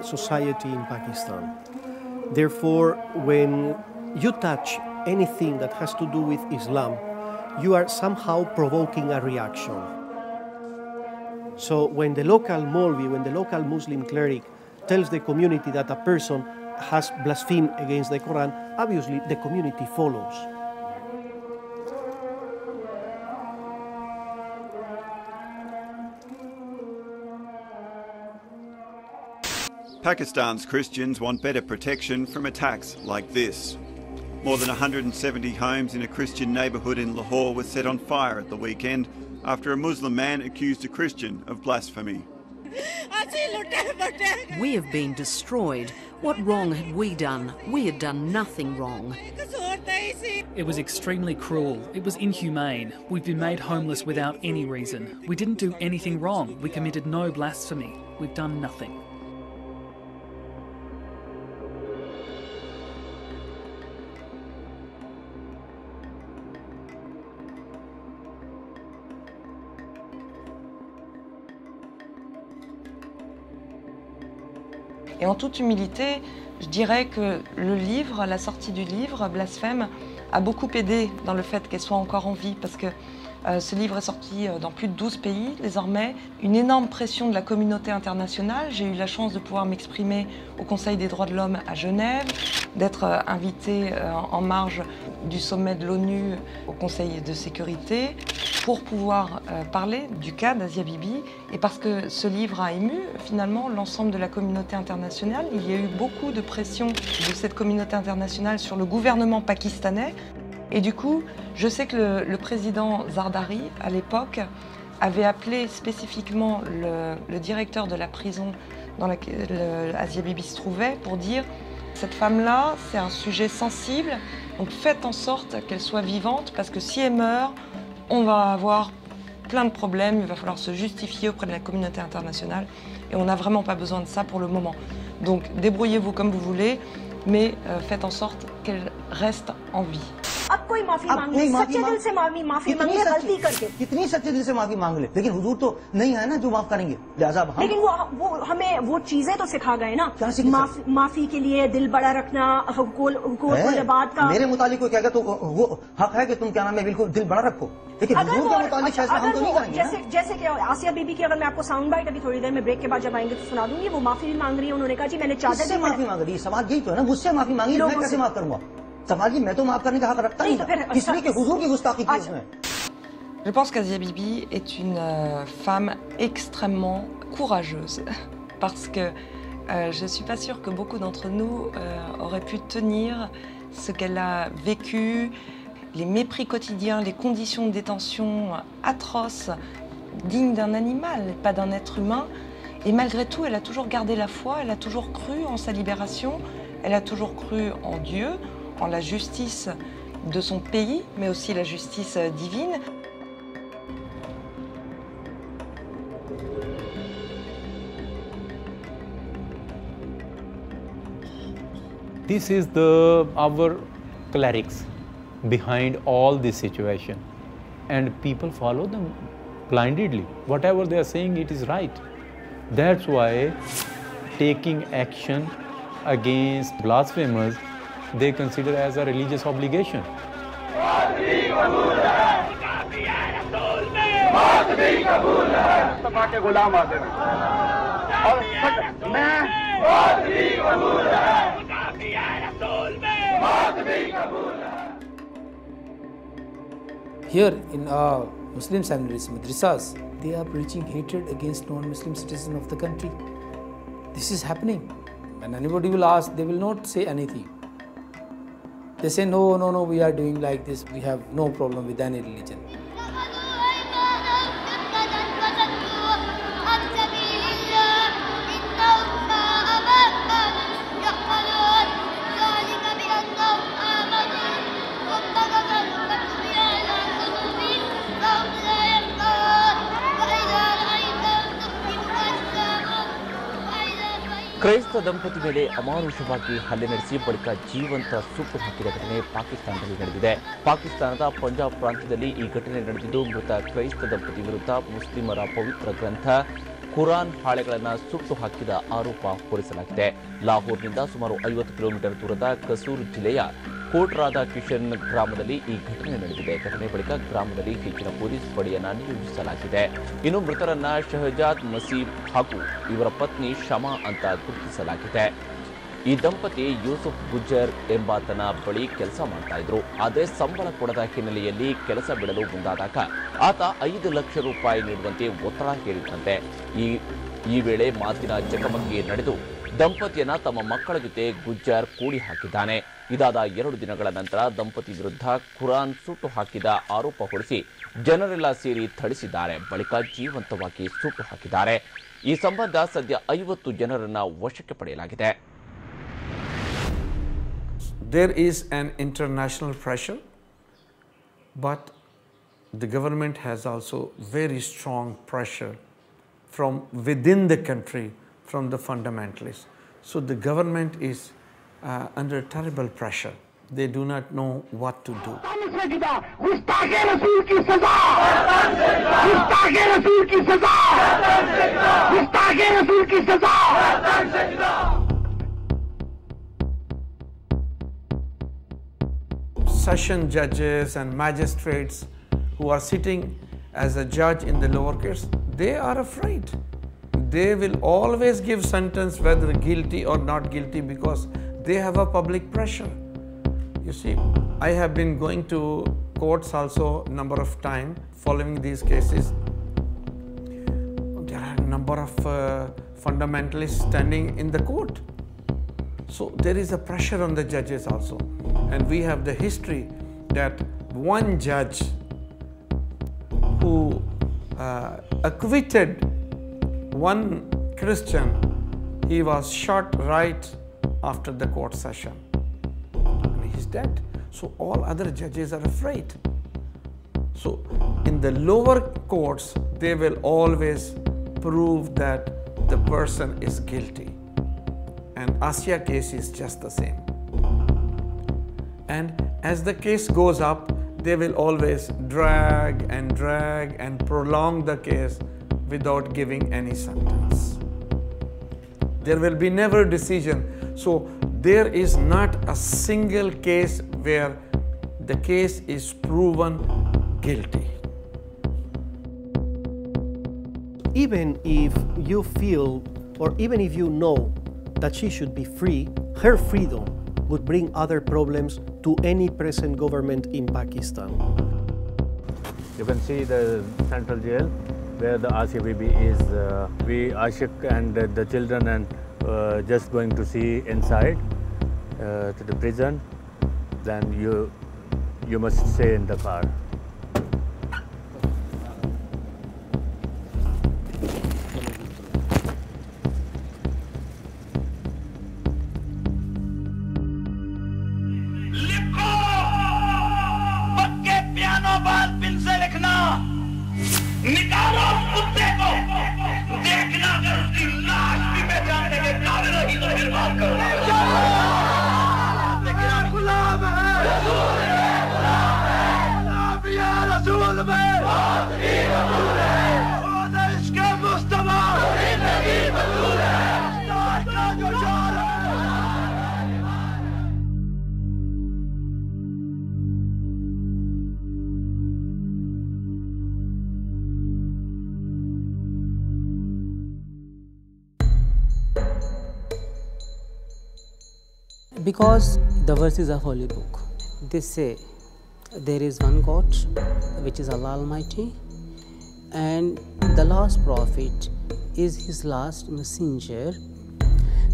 society in Pakistan. Therefore, when you touch anything that has to do with Islam, you are somehow provoking a reaction. So when the local Maulvi, when the local Muslim cleric tells the community that a person has blasphemed against the Quran, obviously the community follows. Pakistan's Christians want better protection from attacks like this. More than 170 homes in a Christian neighbourhood in Lahore were set on fire at the weekend after a Muslim man accused a Christian of blasphemy. We have been destroyed. What wrong had we done? We had done nothing wrong. It was extremely cruel. It was inhumane. We've been made homeless without any reason. We didn't do anything wrong. We committed no blasphemy. We've done nothing. Et en toute humilité, je dirais que le livre, la sortie du livre, Blasphème, a beaucoup aidé dans le fait qu'elle soit encore en vie, parce que ce livre est sorti dans plus de 12 pays désormais. Une énorme pression de la communauté internationale. J'ai eu la chance de pouvoir m'exprimer au Conseil des droits de l'homme à Genève, d'être invitée en marge du sommet de l'ONU au Conseil de sécurité pour pouvoir parler du cas d'Asia Bibi. Et parce que ce livre a ému finalement l'ensemble de la communauté internationale, il y a eu beaucoup de pression de cette communauté internationale sur le gouvernement pakistanais. Et du coup, je sais que le président Zardari, à l'époque, avait appelé spécifiquement le directeur de la prison dans laquelle Asia Bibi se trouvait pour dire « Cette femme-là, c'est un sujet sensible, donc faites en sorte qu'elle soit vivante, parce que si elle meurt, on va avoir plein de problèmes, il va falloir se justifier auprès de la communauté internationale, et on n'a vraiment pas besoin de ça pour le moment. Donc débrouillez-vous comme vous voulez, mais faites en sorte qu'elle reste en vie. » अब कोई माफी मांग ले, सच्चे दिल से माफी मांग ले, गलती करके। कितनी सच्चे दिल से माफी मांग ले, लेकिन हुजूर तो नहीं है ना जो माफ करेंगे, लिहाजा हम। लेकिन वो हमें वो चीजें तो सिखा गए ना, माफी के लिए दिल बड़ा रखना, हुकूक का। मेरे मुतालिक को क्या तो वो हक है कि तुम क्या नाम है बिल्कुल दिल बड़ा रखो, लेकिन हुजूर के मुतालिक फैसला हम तो नहीं करेंगे। जैसे कि आसिया बीबी की अगर मैं आपको साउंड बाइट अभी थोड़ी देर में ब्रेक के बाद जब आएंगे तो सुना दूंगी, वो माफी भी मांग रही है। उन्होंने कहा जी मैंने चादर से माफी मांग रही है, सवाल यही तो है ना, मुझसे माफी मांगी, मैं कैसे माफ करूंगा? सवाल जी मैं तो माफ करने का हक रखता नहीं, इसलिए कि हुजूर की गुस्ताखी की उसमें। Je pense qu'Asia Bibi est une femme extrêmement courageuse parce que je ne suis pas sûre que beaucoup d'entre nous auraient pu tenir ce qu'elle a vécu, les mépris quotidiens, les conditions de détention atroces digne d'un animal, pas d'un être humain. Et malgré tout, elle a toujours gardé la foi, elle a toujours cru en sa libération, elle a toujours cru en Dieu, en la justice de son pays, mais aussi la justice divine. This is our clerics behind all this situation, and people follow them blindly. Whatever they are saying, it is right. That's why taking action against blasphemers, they consider as a religious obligation. Here in Muslim seminaries, madrasas, they are preaching hatred against non-Muslim citizens of the country. This is happening. When anybody will ask, they will not say anything. They say, no, no, no, we are doing like this. We have no problem with any religion. ಕ್ರೈಸ್ತ ದಂಪತಿ ಮೇಲೆ ಅಮಾನುಷವಾಗಿ ಹಲ್ಲೆ ನಡೆಸಿ ಬಳಿಕ ಜೀವಂತ ಸುಟ್ಟು ಹಾಕಿದ ಘಟನೆ ಪಾಕಿಸ್ತಾನದಲ್ಲಿ ನಡೆದಿದೆ. ಪಾಕಿಸ್ತಾನದ ಪಂಜಾಬ್ ಪ್ರಾಂತ್ಯದಲ್ಲಿ ಈ ಘಟನೆ ನಡೆದಿದ್ದು, ಮೃತ ಕ್ರೈಸ್ತ ದಂಪತಿ ವಿರುದ್ಧ ಮುಸ್ಲಿಮರ ಪವಿತ್ರ ಗ್ರಂಥ ಕುರಾನ್ ಹಾಳೆಗಳನ್ನು ಸುಟ್ಟು ಹಾಕಿದ ಆರೋಪ ಹೊರಿಸಲಾಗಿದೆ. ಲಾಹೋರ್ನಿಂದ ಸುಮಾರು 50 ಕಿಲೋಮೀಟರ್ ದೂರದ ಕಸೂರ್ ಜಿಲ್ಲೆಯ ಕೋಟ್ರಾದ ಕಿಶನ್ ಗ್ರಾಮದಲ್ಲಿ ಈ ಘಟನೆ ನಡೆದಿದೆ. ಘಟನೆ ಬಳಿಕ ಗ್ರಾಮದಲ್ಲಿ ಹೆಚ್ಚಿನ ಪೊಲೀಸ್ ಪಡೆಯನ್ನು ನಿಯೋಜಿಸಲಾಗಿದೆ. ಇನ್ನು ಮೃತರನ್ನ ಶಹಜಾದ್ ಮಸೀಬ್ ಹಾಗೂ ಇವರ ಪತ್ನಿ ಶಮಾ ಅಂತ ಗುರುತಿಸಲಾಗಿದೆ. ಈ ದಂಪತಿ ಯೂಸುಫ್ ಗುಜ್ಜರ್ ಎಂಬಾತನ ಬಳಿ ಕೆಲಸ ಮಾಡ್ತಾ ಇದ್ರು. ಆದರೆ ಸಂಬಳ ಕೊಡದ ಹಿನ್ನೆಲೆಯಲ್ಲಿ ಕೆಲಸ ಬಿಡಲು ಮುಂದಾದಾಗ ಆತ 5 ಲಕ್ಷ ರೂಪಾಯಿ ನೀಡುವಂತೆ ಒತ್ತಡ ಹೇರಿದಂತೆ. ಈ ವೇಳೆ ಮಾತಿನ ಚಕಮಕಿ ನಡೆದು ದಂಪತಿಯನ್ನ ತಮ್ಮ ಮಕ್ಕಳ ಜೊತೆ ಗುಜ್ಜರ್ ಕೂಡಿ ಹಾಕಿದ್ದಾನೆ. ಇದಾದ 2 ದಿನಗಳ ನಂತರ ದಂಪತಿ ವಿರುದ್ಧ ಕುರಾನ್ ಸುಟ್ಟು ಹಾಕಿದ ಆರೋಪ ಹೊರಿಸಿ ಜನರೆಲ್ಲ ಸೇರಿ ಥಳಿಸಿದ್ದಾರೆ. ಬಳಿಕ ಜೀವಂತವಾಗಿ ಸುಟ್ಟು ಹಾಕಿದ್ದಾರೆ. ಈ ಸಂಬಂಧ ಸದ್ಯ 50 ಜನರನ್ನ ವಶಕ್ಕೆ ಪಡೆಯಲಾಗಿದೆ. There is an international pressure, but the government has also very strong pressure from within the country, from the fundamentalists. So the government is under terrible pressure. They do not know what to do. Session judges and magistrates who are sitting as a judge in the lower courts, they are afraid. They will always give sentence whether guilty or not guilty because they have a public pressure. You see, I have been going to courts also number of times following these cases. There are a number of fundamentalists standing in the court. So there is a pressure on the judges also. And we have the history that one judge who acquitted one Christian, he was shot right after the court session. And he's dead. So all other judges are afraid. So in the lower courts, they will always prove that the person is guilty. And Asiya case is just the same. And as the case goes up, they will always drag and prolong the case without giving any sentence. There will be never decision. So there is not a single case where the case is proven guilty. Even if you feel, or even if you know that she should be free, her freedom would bring other problems to any present government in Pakistan. You can see the central jail where the Asi Bibi is. We Ashik and the children and just going to see inside to the prison. Then you must stay in the car. Because the verses of Holy Book, they say there is one God, which is Allah Almighty, and the last prophet is his last messenger.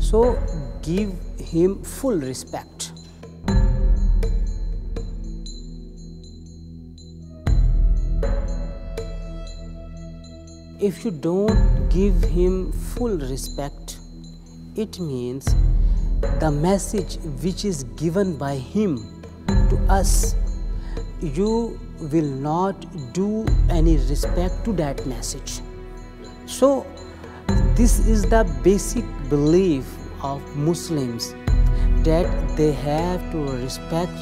So give him full respect. If you don't give him full respect, it means the message which is given by him to us, you will not do any respect to that message. So this is the basic belief of Muslims, that they have to respect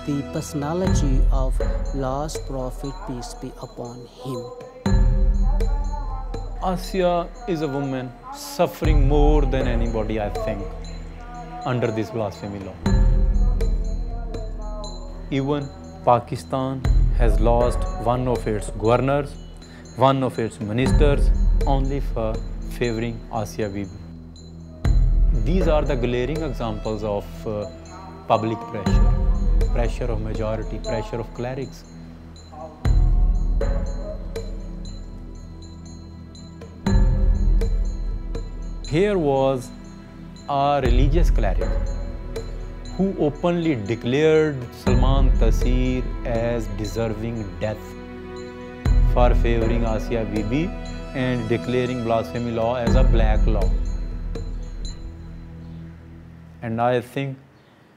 the personality of last prophet, peace be upon him. Asiya is a woman suffering more than anybody, I think, under this blasphemy law. Even Pakistan has lost one of its governors, one of its ministers, only for favoring Asi Bibi. These are the glaring examples of public pressure, pressure of majority, pressure of clerics. Here was a religious cleric who openly declared Salman Taseer as deserving death for favoring Asi Bibi and declaring blasphemy law as a black law. And I think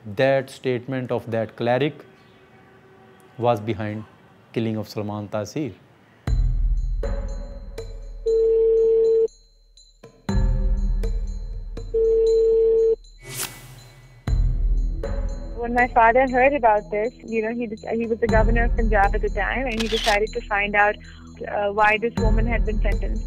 that statement of that cleric was behind killing of Salman Taseer. When my father heard about this, he was the governor of Pendżab at the time, and he decided to find out why this woman had been sentenced.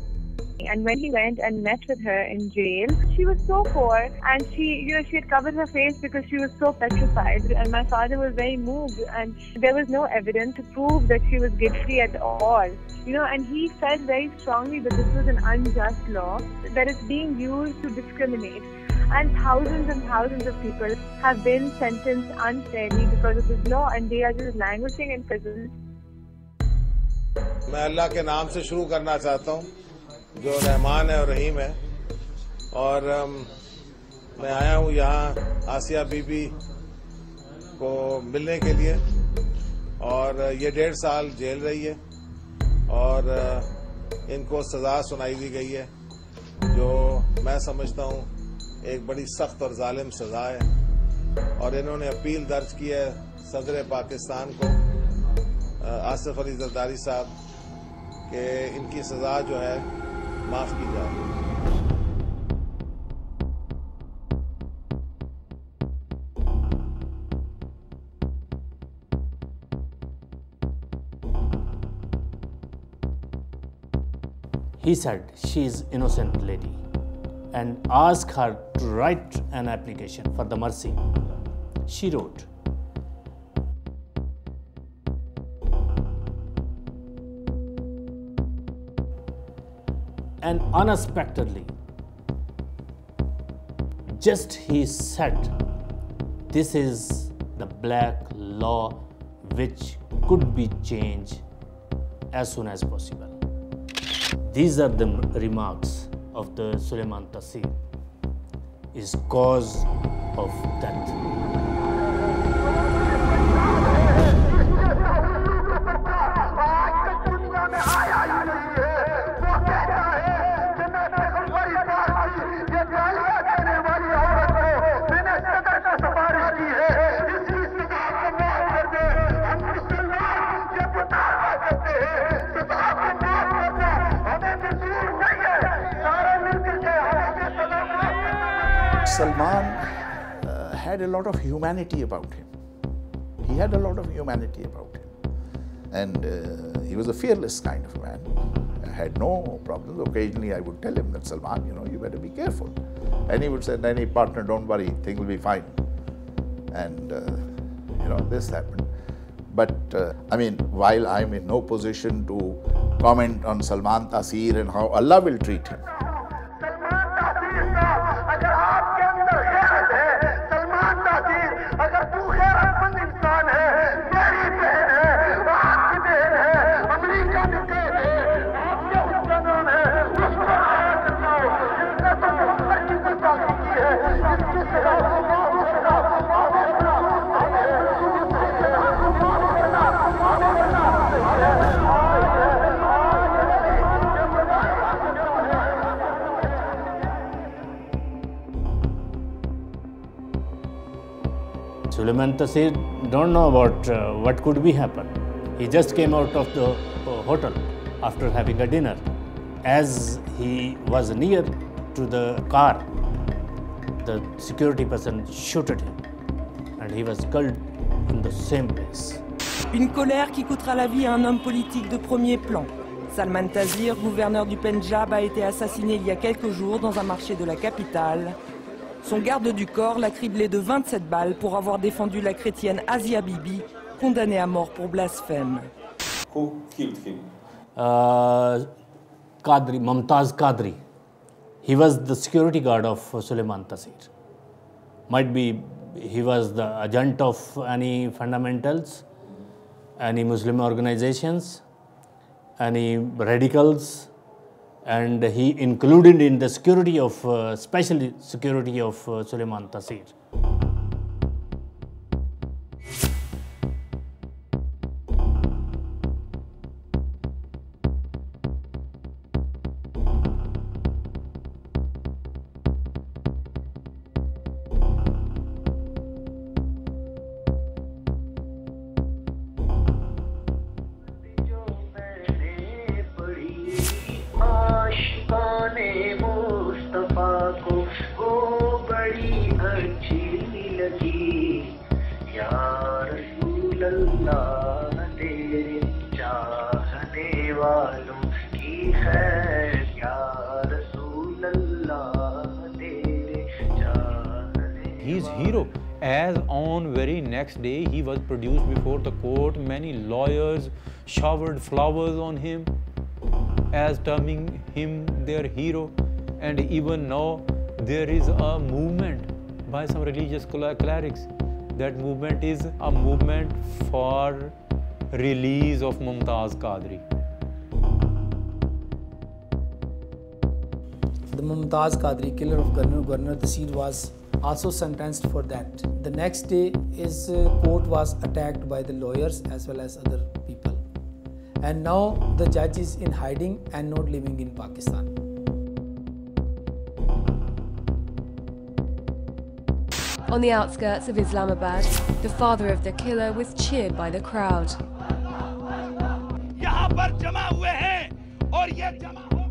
And when he went and met with her in jail, she was so poor, and she had covered her face because she was so petrified. And my father was very moved, and there was no evidence to prove that she was guilty at all. And he felt very strongly that this was an unjust law that is being used to discriminate. And thousands of people have been sentenced unfairly because of this law, and they are just languishing in prison. मैं अल्लाह के नाम से शुरू करना चाहता हूँ, जो रहमान है और रहीम है, और मैं आया हूँ यहाँ आसिया बीबी को मिलने के लिए, और ये 1.5 साल जेल रही है, और इनको सजा सुनाई दी गई है, जो मैं समझता हूँ एक बड़ी सख्त और जालिम सजा है। और इन्होंने अपील दर्ज की है सदर पाकिस्तान को, आसिफ अली जरदारी साहब, कि इनकी सजा जो है माफ की जाए। He said she is innocent lady and asked her to write an application for the mercy. She wrote, and unexpectedly, just he said, this is the black law which could be changed as soon as possible. These are the remarks of the Salman Taseer, is cause of death. Salman had a lot of humanity about him. He had a lot of humanity about him. And he was a fearless kind of man. I had no problems. Occasionally I would tell him that, Salman, you better be careful. And he would say, any partner, don't worry, things will be fine. And, this happened. But, while I'm in no position to comment on Salman Taseer and how Allah will treat him, Sulaiman Taseer don't know about what could be happen. He just came out of the hotel after having a dinner. As he was near to the car, the security person shot at him and he was killed in the same place. Une colère qui coûtera la vie à un homme politique de premier plan. Salman Taseer, gouverneur du Pendżab, a été assassiné il y a quelques jours dans un marché de la capitale. Son garde du corps l'a criblé de 27 balles pour avoir défendu la chrétienne Asi Bibi, condamnée à mort pour blasphème. Who killed him? Qadri, Mumtaz Qadri. He was the security guard of Sulaiman Taseer. Might be he was the agent of any fundamentals, any Muslim organizations, any radicals, and he included in the security of, special security of Sulaiman Taseer. His hero, as on very next day he was produced before the court, many lawyers showered flowers on him as terming him their hero, and even now there is a movement by some religious clerics. That movement is a movement for release of Mumtaz Qadri. The Mumtaz Qadri, killer of Governor Taseer, was also sentenced for that. The next day, his court was attacked by the lawyers as well as other people. And now the judge is in hiding and not living in Pakistan. On the outskirts of Islamabad, the father of the killer was cheered by the crowd.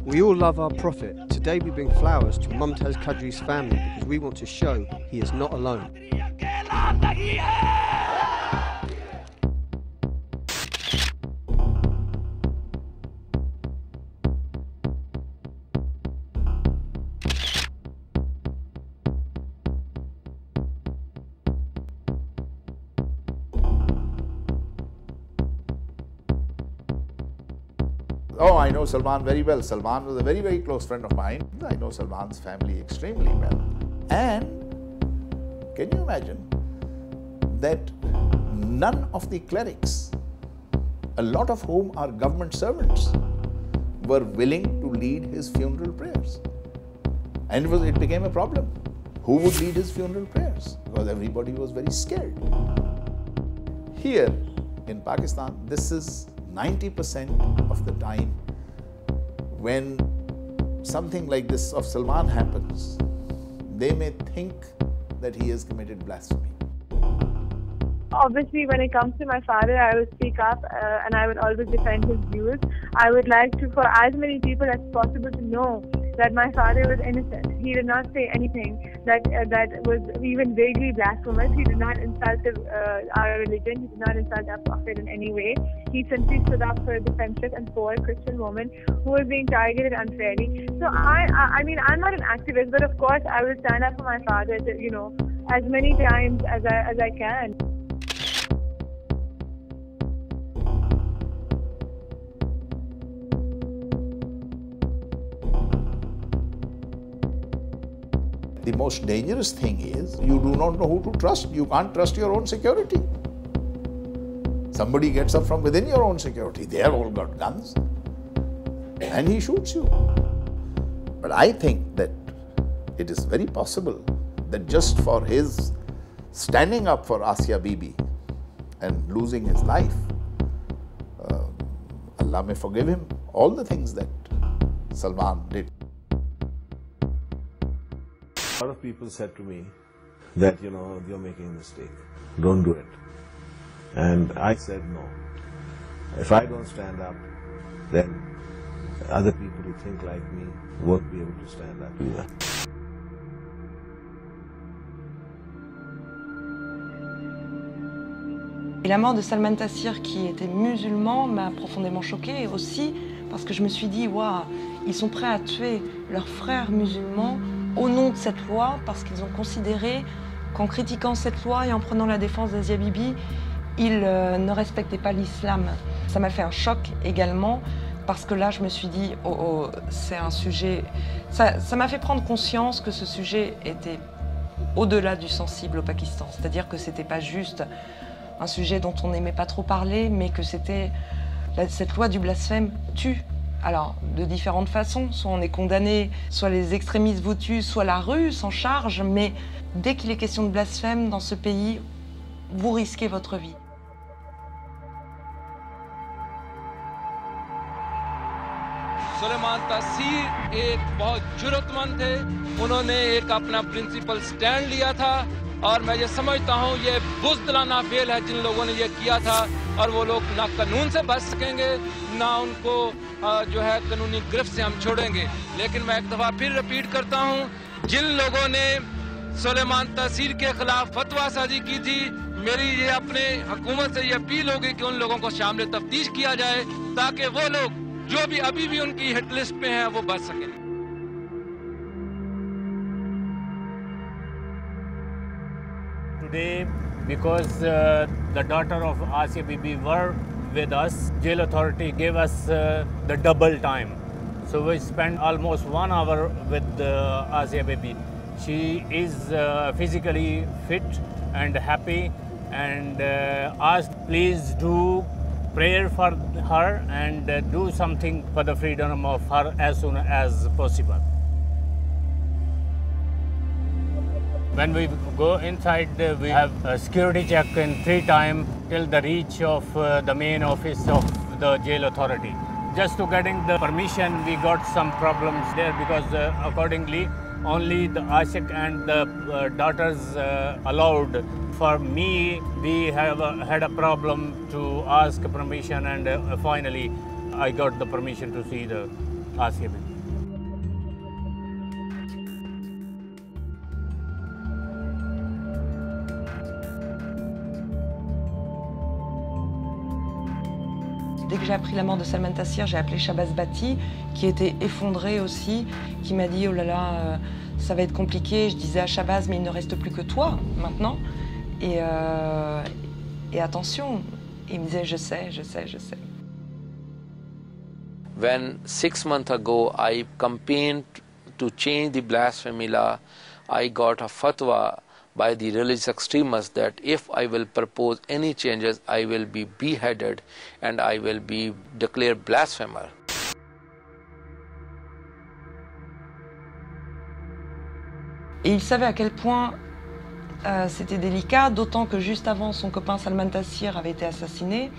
We all love our prophet. Today we bring flowers to Mumtaz Qadri's family because we want to show he is not alone. Oh, I know Salman very well. Salman was a very, very close friend of mine. I know Salman's family extremely well. And can you imagine that none of the clerics, a lot of whom are government servants, were willing to lead his funeral prayers? And it became a problem. Who would lead his funeral prayers? Because everybody was very scared. Here in Pakistan, this is 90% of the time when something like this of Salman happens, they may think that he has committed blasphemy. Obviously, when it comes to my father, I will speak up and I will always defend his views. I would like to, for as many people as possible, to know that my father was innocent. He did not say anything that was even vaguely blasphemous. He did not insult our religion. He did not insult our prophet in any way. He simply stood up for a defenseless and poor Christian woman who was being targeted unfairly. So I mean, I'm not an activist, but of course I will stand up for my father, you know, as many times as I can. The most dangerous thing is you do not know who to trust. You can't trust your own security. Somebody gets up from within your own security. They have all got guns. And he shoots you. But I think that it is very possible that just for his standing up for Asi Bibi and losing his life, Allah may forgive him all the things that Salman did. A lot of people said to me that, you know, you're making a mistake. Don't do it. And I said no. If I don't stand up, then other people who think like me won't be able to stand up either. Et la mort de Salman Taseer, qui était musulman, m'a profondément choquée aussi, parce que je me suis dit, waouh, ils sont prêts à tuer leurs frères musulmans au nom de cette loi, parce qu'ils ont considéré qu'en critiquant cette loi et en prenant la défense d'Asi Bibi, ils ne respectaient pas l'islam. Ça m'a fait un choc également, parce que là, je me suis dit, oh, c'est un sujet... Ça m'a fait prendre conscience que ce sujet était au-delà du sensible au Pakistan. C'est-à-dire que c'était pas juste un sujet dont on n'aimait pas trop parler, mais que c'était... Cette loi du blasphème tue. Alors, de différentes façons. Soit on est condamné, soit les extrémistes vous tuent, soit la rue s'en charge, mais dès qu'il est question de blasphème dans ce pays, vous risquez votre vie. Salman तासीर एक बहुत जुर्रतमंद थे, उन्होंने एक अपना principal stand लिया था और मैं ये समझता हूँ ये बुज़दिलाना फेल है जिन लोगों ने ये किया था और वो लोग ना कानून से बच सकेंगे ना उनको जो है कानूनी गिरफ्त से हम छोड़ेंगे। लेकिन मैं एक दफ़ा फिर रिपीट करता हूँ, जिन लोगों ने सलमान तासीर के खिलाफ फतवा साजी की थी, मेरी ये अपने हुकूमत से ये अपील होगी कि उन लोगों को शामिल तफ्तीश किया जाए ताकि वो लोग जो भी अभी भी उनकी हिट लिस्ट पे हैं वो बच सकें। Today, because the daughter of Asi Bibi were with us, jail authority gave us the double time. So we spent almost 1 hour with Asi Bibi. She is physically fit and happy, and asked, please do prayer for her and do something for the freedom of her as soon as possible. When we go inside, we have a security check in 3 times till the reach of the main office of the jail authority. Just to getting the permission, we got some problems there because accordingly, only the Ashik and the daughters allowed. For me, we have had a problem to ask permission, and finally, I got the permission to see the Asi Bibi. Dès que j'ai appris la mort de Salman Taseer, j'ai appelé Shabazz Bhatti, qui était effondré aussi, qui m'a dit « Oh là là, ça va être compliqué ». Je disais à Shabazz « Mais il ne reste plus que toi, maintenant ». Et attention, il me disait « Je sais, je sais, je sais ». When 6 months ago I campaigned to change the blasphemy law, I got a fatwa by the religious extremists that if I will propose any changes, I will be beheaded and I will be declared blasphemer. Et il savait à quel point c'était délicat, d'autant que juste avant, son copain Salman Taseer avait été assassiné.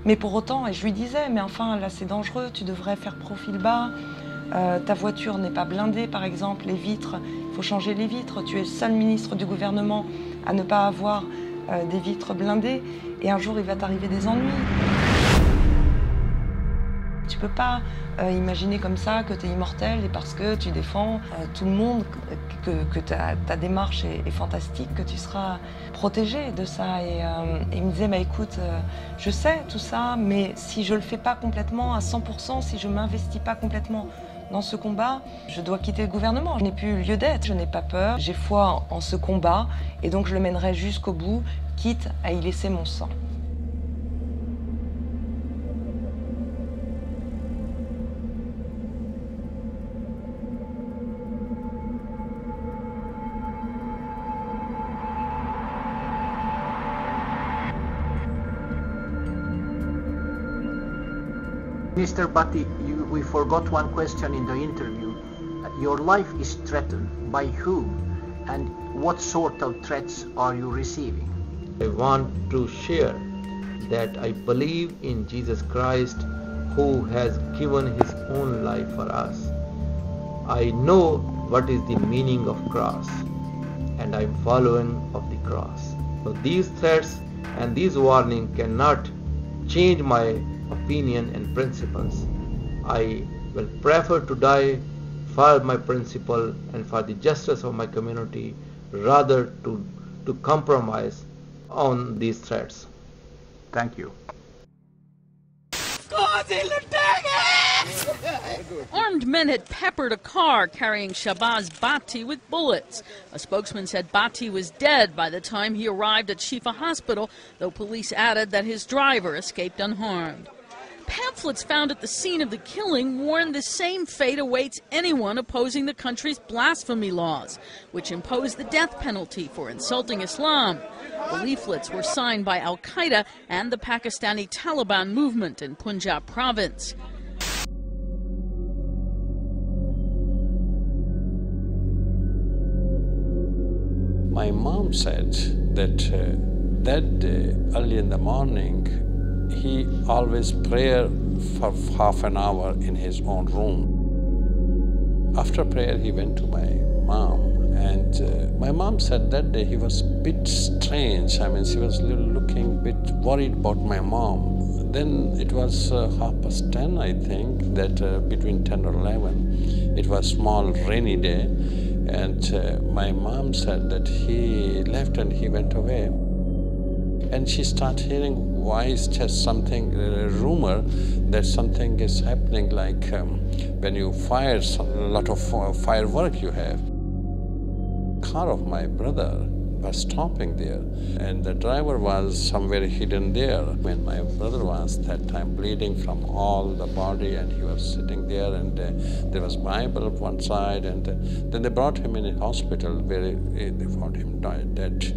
Mais pour autant, et je lui disais, mais enfin, là c'est dangereux, tu devrais faire profil bas, ta voiture n'est pas blindée par exemple, les vitres, il faut changer les vitres, tu es le seul ministre du gouvernement à ne pas avoir des vitres blindées, et un jour il va t'arriver des ennuis. Tu peux pas imaginer comme ça que tu es immortel et parce que tu défends tout le monde, que ta démarche est fantastique, que tu seras protégé de ça. Et il me disait, bah, écoute, je sais tout ça, mais si je le fais pas complètement à 100%, si je m'investis pas complètement dans ce combat, je dois quitter le gouvernement. Je n'ai plus lieu d'être, je n'ai pas peur, j'ai foi en ce combat et donc je le mènerai jusqu'au bout, quitte à y laisser mon sang. Mr. Bhatti, we forgot one question in the interview. Your life is threatened. By who? And what sort of threats are you receiving? I want to share that I believe in Jesus Christ, who has given his own life for us. I know what is the meaning of cross. and I am following of the cross. So these threats and these warnings cannot change my opinion and principles. I will prefer to die for my principle and for the justice of my community rather to compromise on these threats. Thank you. Armed men had peppered a car carrying Shahbaz Bhatti with bullets. A spokesman said Bhatti was dead by the time he arrived at Shifa Hospital, though police added that his driver escaped unharmed. Pamphlets found at the scene of the killing warned the same fate awaits anyone opposing the country's blasphemy laws, which impose the death penalty for insulting Islam. The leaflets were signed by Al-Qaeda and the Pakistani Taliban movement in Pendżab province. My mom said that that day, early in the morning, he always prayed for half an hour in his own room. After prayer, he went to my mom, and my mom said that day he was a bit strange. I mean, she was looking a bit worried about my mom. Then it was 10:30, I think, that between 10 or 11, it was a small rainy day, and my mom said that he left and he went away. And she started hearing voice, just something, a rumor that something is happening, like when you fire a lot of firework you have. Car of my brother was stopping there, and the driver was somewhere hidden there. When my brother was that time bleeding from all the body, and he was sitting there, and there was Bible on one side, and then they brought him in a hospital where they found him dead.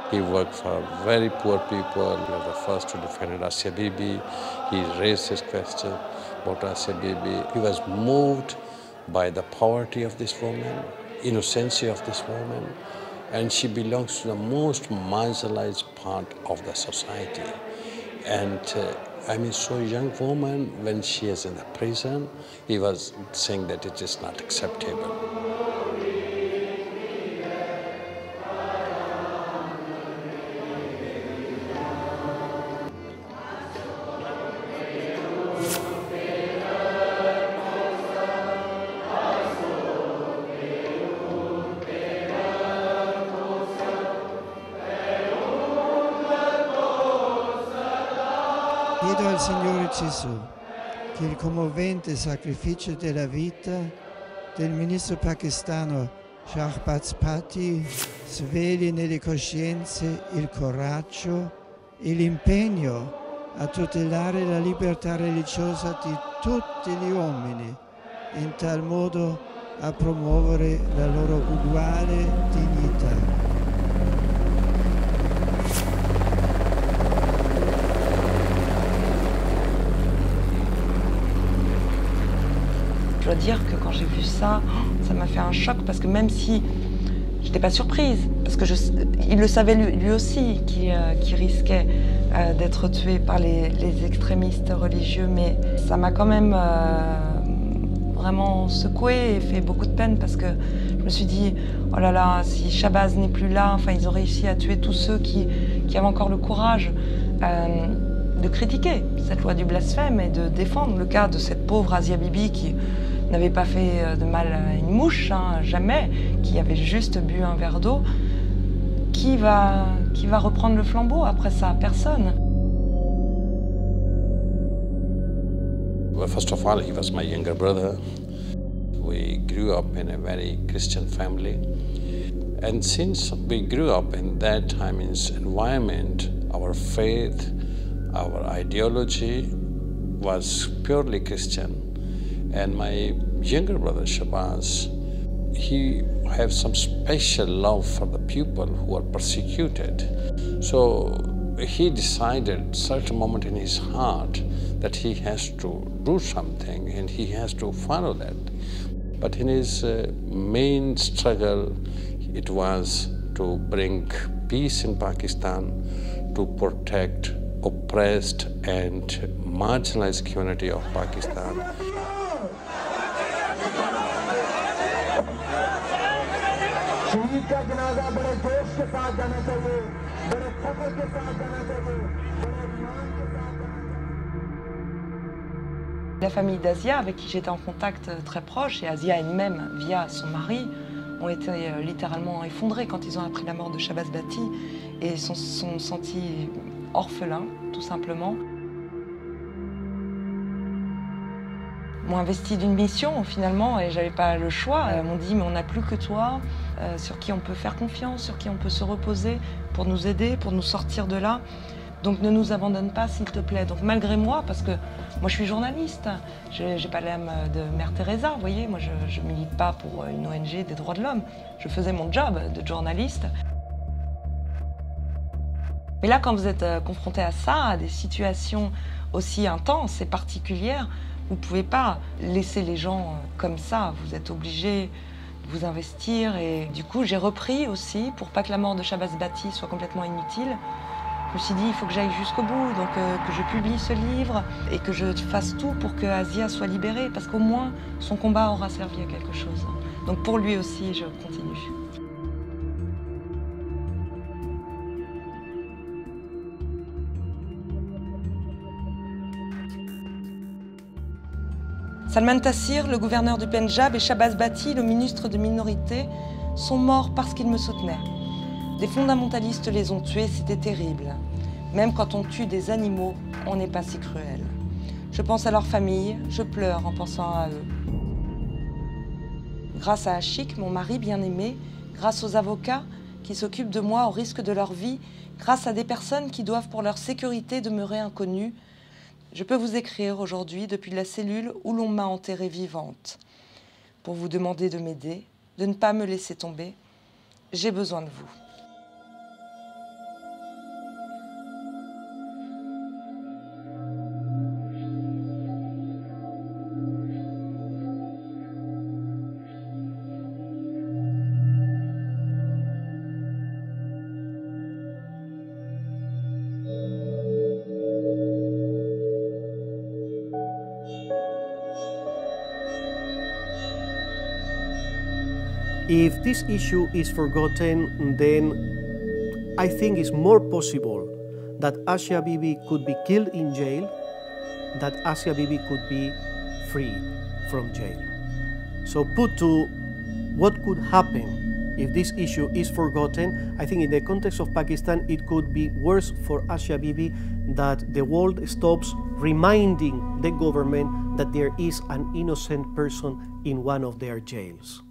He worked for very poor people. He was the first to defend Asi Bibi. He raised his question about Asi Bibi. He was moved by the poverty of this woman, innocency of this woman, and she belongs to the most marginalized part of the society. And I mean, so young woman, when she is in the prison, he was saying that it is not acceptable. Chiedo al Signore Gesù che il commovente sacrificio della vita del ministro pakistano Shahbaz Bhatti svegli nelle coscienze il coraggio e l'impegno a tutelare la libertà religiosa di tutti gli uomini, in tal modo a promuovere la loro uguale dignità. Je dois dire que quand j'ai vu ça, ça m'a fait un choc parce que même si je n'étais pas surprise, parce que il le savait lui aussi qu'il risquait d'être tué par les extrémistes religieux, mais ça m'a quand même vraiment secouée et fait beaucoup de peine parce que je me suis dit, oh là là, si Shahbaz n'est plus là, enfin ils ont réussi à tuer tous ceux qui avaient encore le courage de critiquer cette loi du blasphème et de défendre le cas de cette pauvre Asi Bibi qui n'avait pas fait de mal à une mouche, hein, jamais, qui avait juste bu un verre d'eau. Qui va reprendre le flambeau après ça? Personne. Well, first of all, he was my younger brother. We grew up in a very Christian family. And since we grew up in that time environment, our faith, our ideology was purely Christian. And my younger brother, Shahbaz, he has some special love for the people who are persecuted. So he decided at a certain moment in his heart that he has to do something and he has to follow that. But in his main struggle, it was to bring peace in Pakistan, to protect oppressed and marginalized community of Pakistan. La famille d'Asia, avec qui j'étais en contact très proche, et Asia elle-même, via son mari, ont été littéralement effondrés quand ils ont appris la mort de Shahbaz Bhatti et se sont sentis orphelins, tout simplement. M'ont investi d'une mission finalement et j'avais pas le choix. Ils m'ont dit mais on n'a plus que toi, sur qui on peut faire confiance, sur qui on peut se reposer pour nous aider, pour nous sortir de là. Donc ne nous abandonne pas s'il te plaît. Donc malgré moi, parce que moi je suis journaliste, j'ai pas l'âme de Mère Teresa, vous voyez, moi je milite pas pour une ONG des droits de l'homme. Je faisais mon job de journaliste. Mais là quand vous êtes confronté à ça, à des situations aussi intenses et particulières, vous ne pouvez pas laisser les gens comme ça, vous êtes obligé de vous investir. Et du coup, j'ai repris aussi, pour pas que la mort de Shahbaz Bhatti soit complètement inutile, je me suis dit, il faut que j'aille jusqu'au bout, donc que je publie ce livre et que je fasse tout pour que Asia soit libérée, parce qu'au moins, son combat aura servi à quelque chose. Donc pour lui aussi, je continue. Salman Taseer, le gouverneur du Pendjab, et Shahbaz Bhatti, le ministre de Minorité, sont morts parce qu'ils me soutenaient. Des fondamentalistes les ont tués, c'était terrible. Même quand on tue des animaux, on n'est pas si cruel. Je pense à leur famille, je pleure en pensant à eux. Grâce à Ashik, mon mari bien-aimé, grâce aux avocats qui s'occupent de moi au risque de leur vie, grâce à des personnes qui doivent pour leur sécurité demeurer inconnues, je peux vous écrire aujourd'hui depuis la cellule où l'on m'a enterrée vivante pour vous demander de m'aider, de ne pas me laisser tomber. J'ai besoin de vous. If this issue is forgotten, then I think it's more possible that Asia Bibi could be killed in jail, that Asia Bibi could be freed from jail. So put to what could happen if this issue is forgotten, I think in the context of Pakistan, it could be worse for Asia Bibi that the world stops reminding the government that there is an innocent person in one of their jails.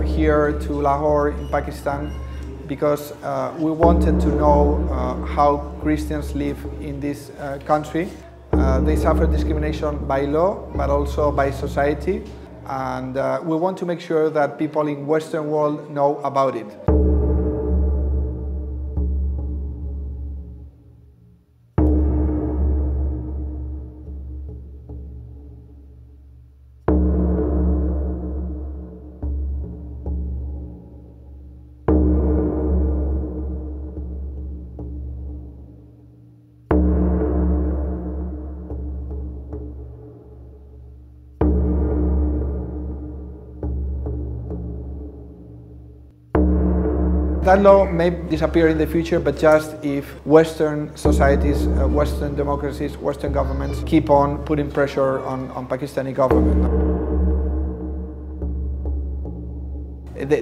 Here to Lahore in Pakistan because we wanted to know how Christians live in this country. They suffer discrimination by law but also by society, and we want to make sure that people in Western world know about it. That law may disappear in the future, but just if Western societies, Western democracies, Western governments keep on putting pressure on Pakistani government.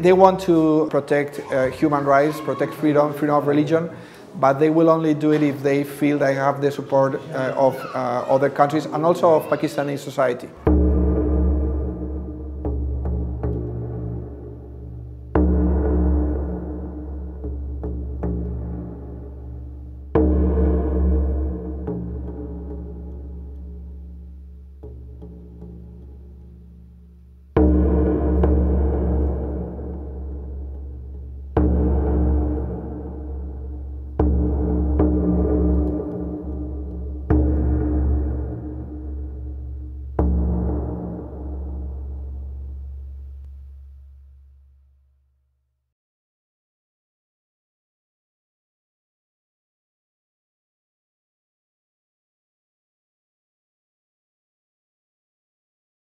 They want to protect human rights, protect freedom of religion, but they will only do it if they feel they have the support of other countries and also of Pakistani society.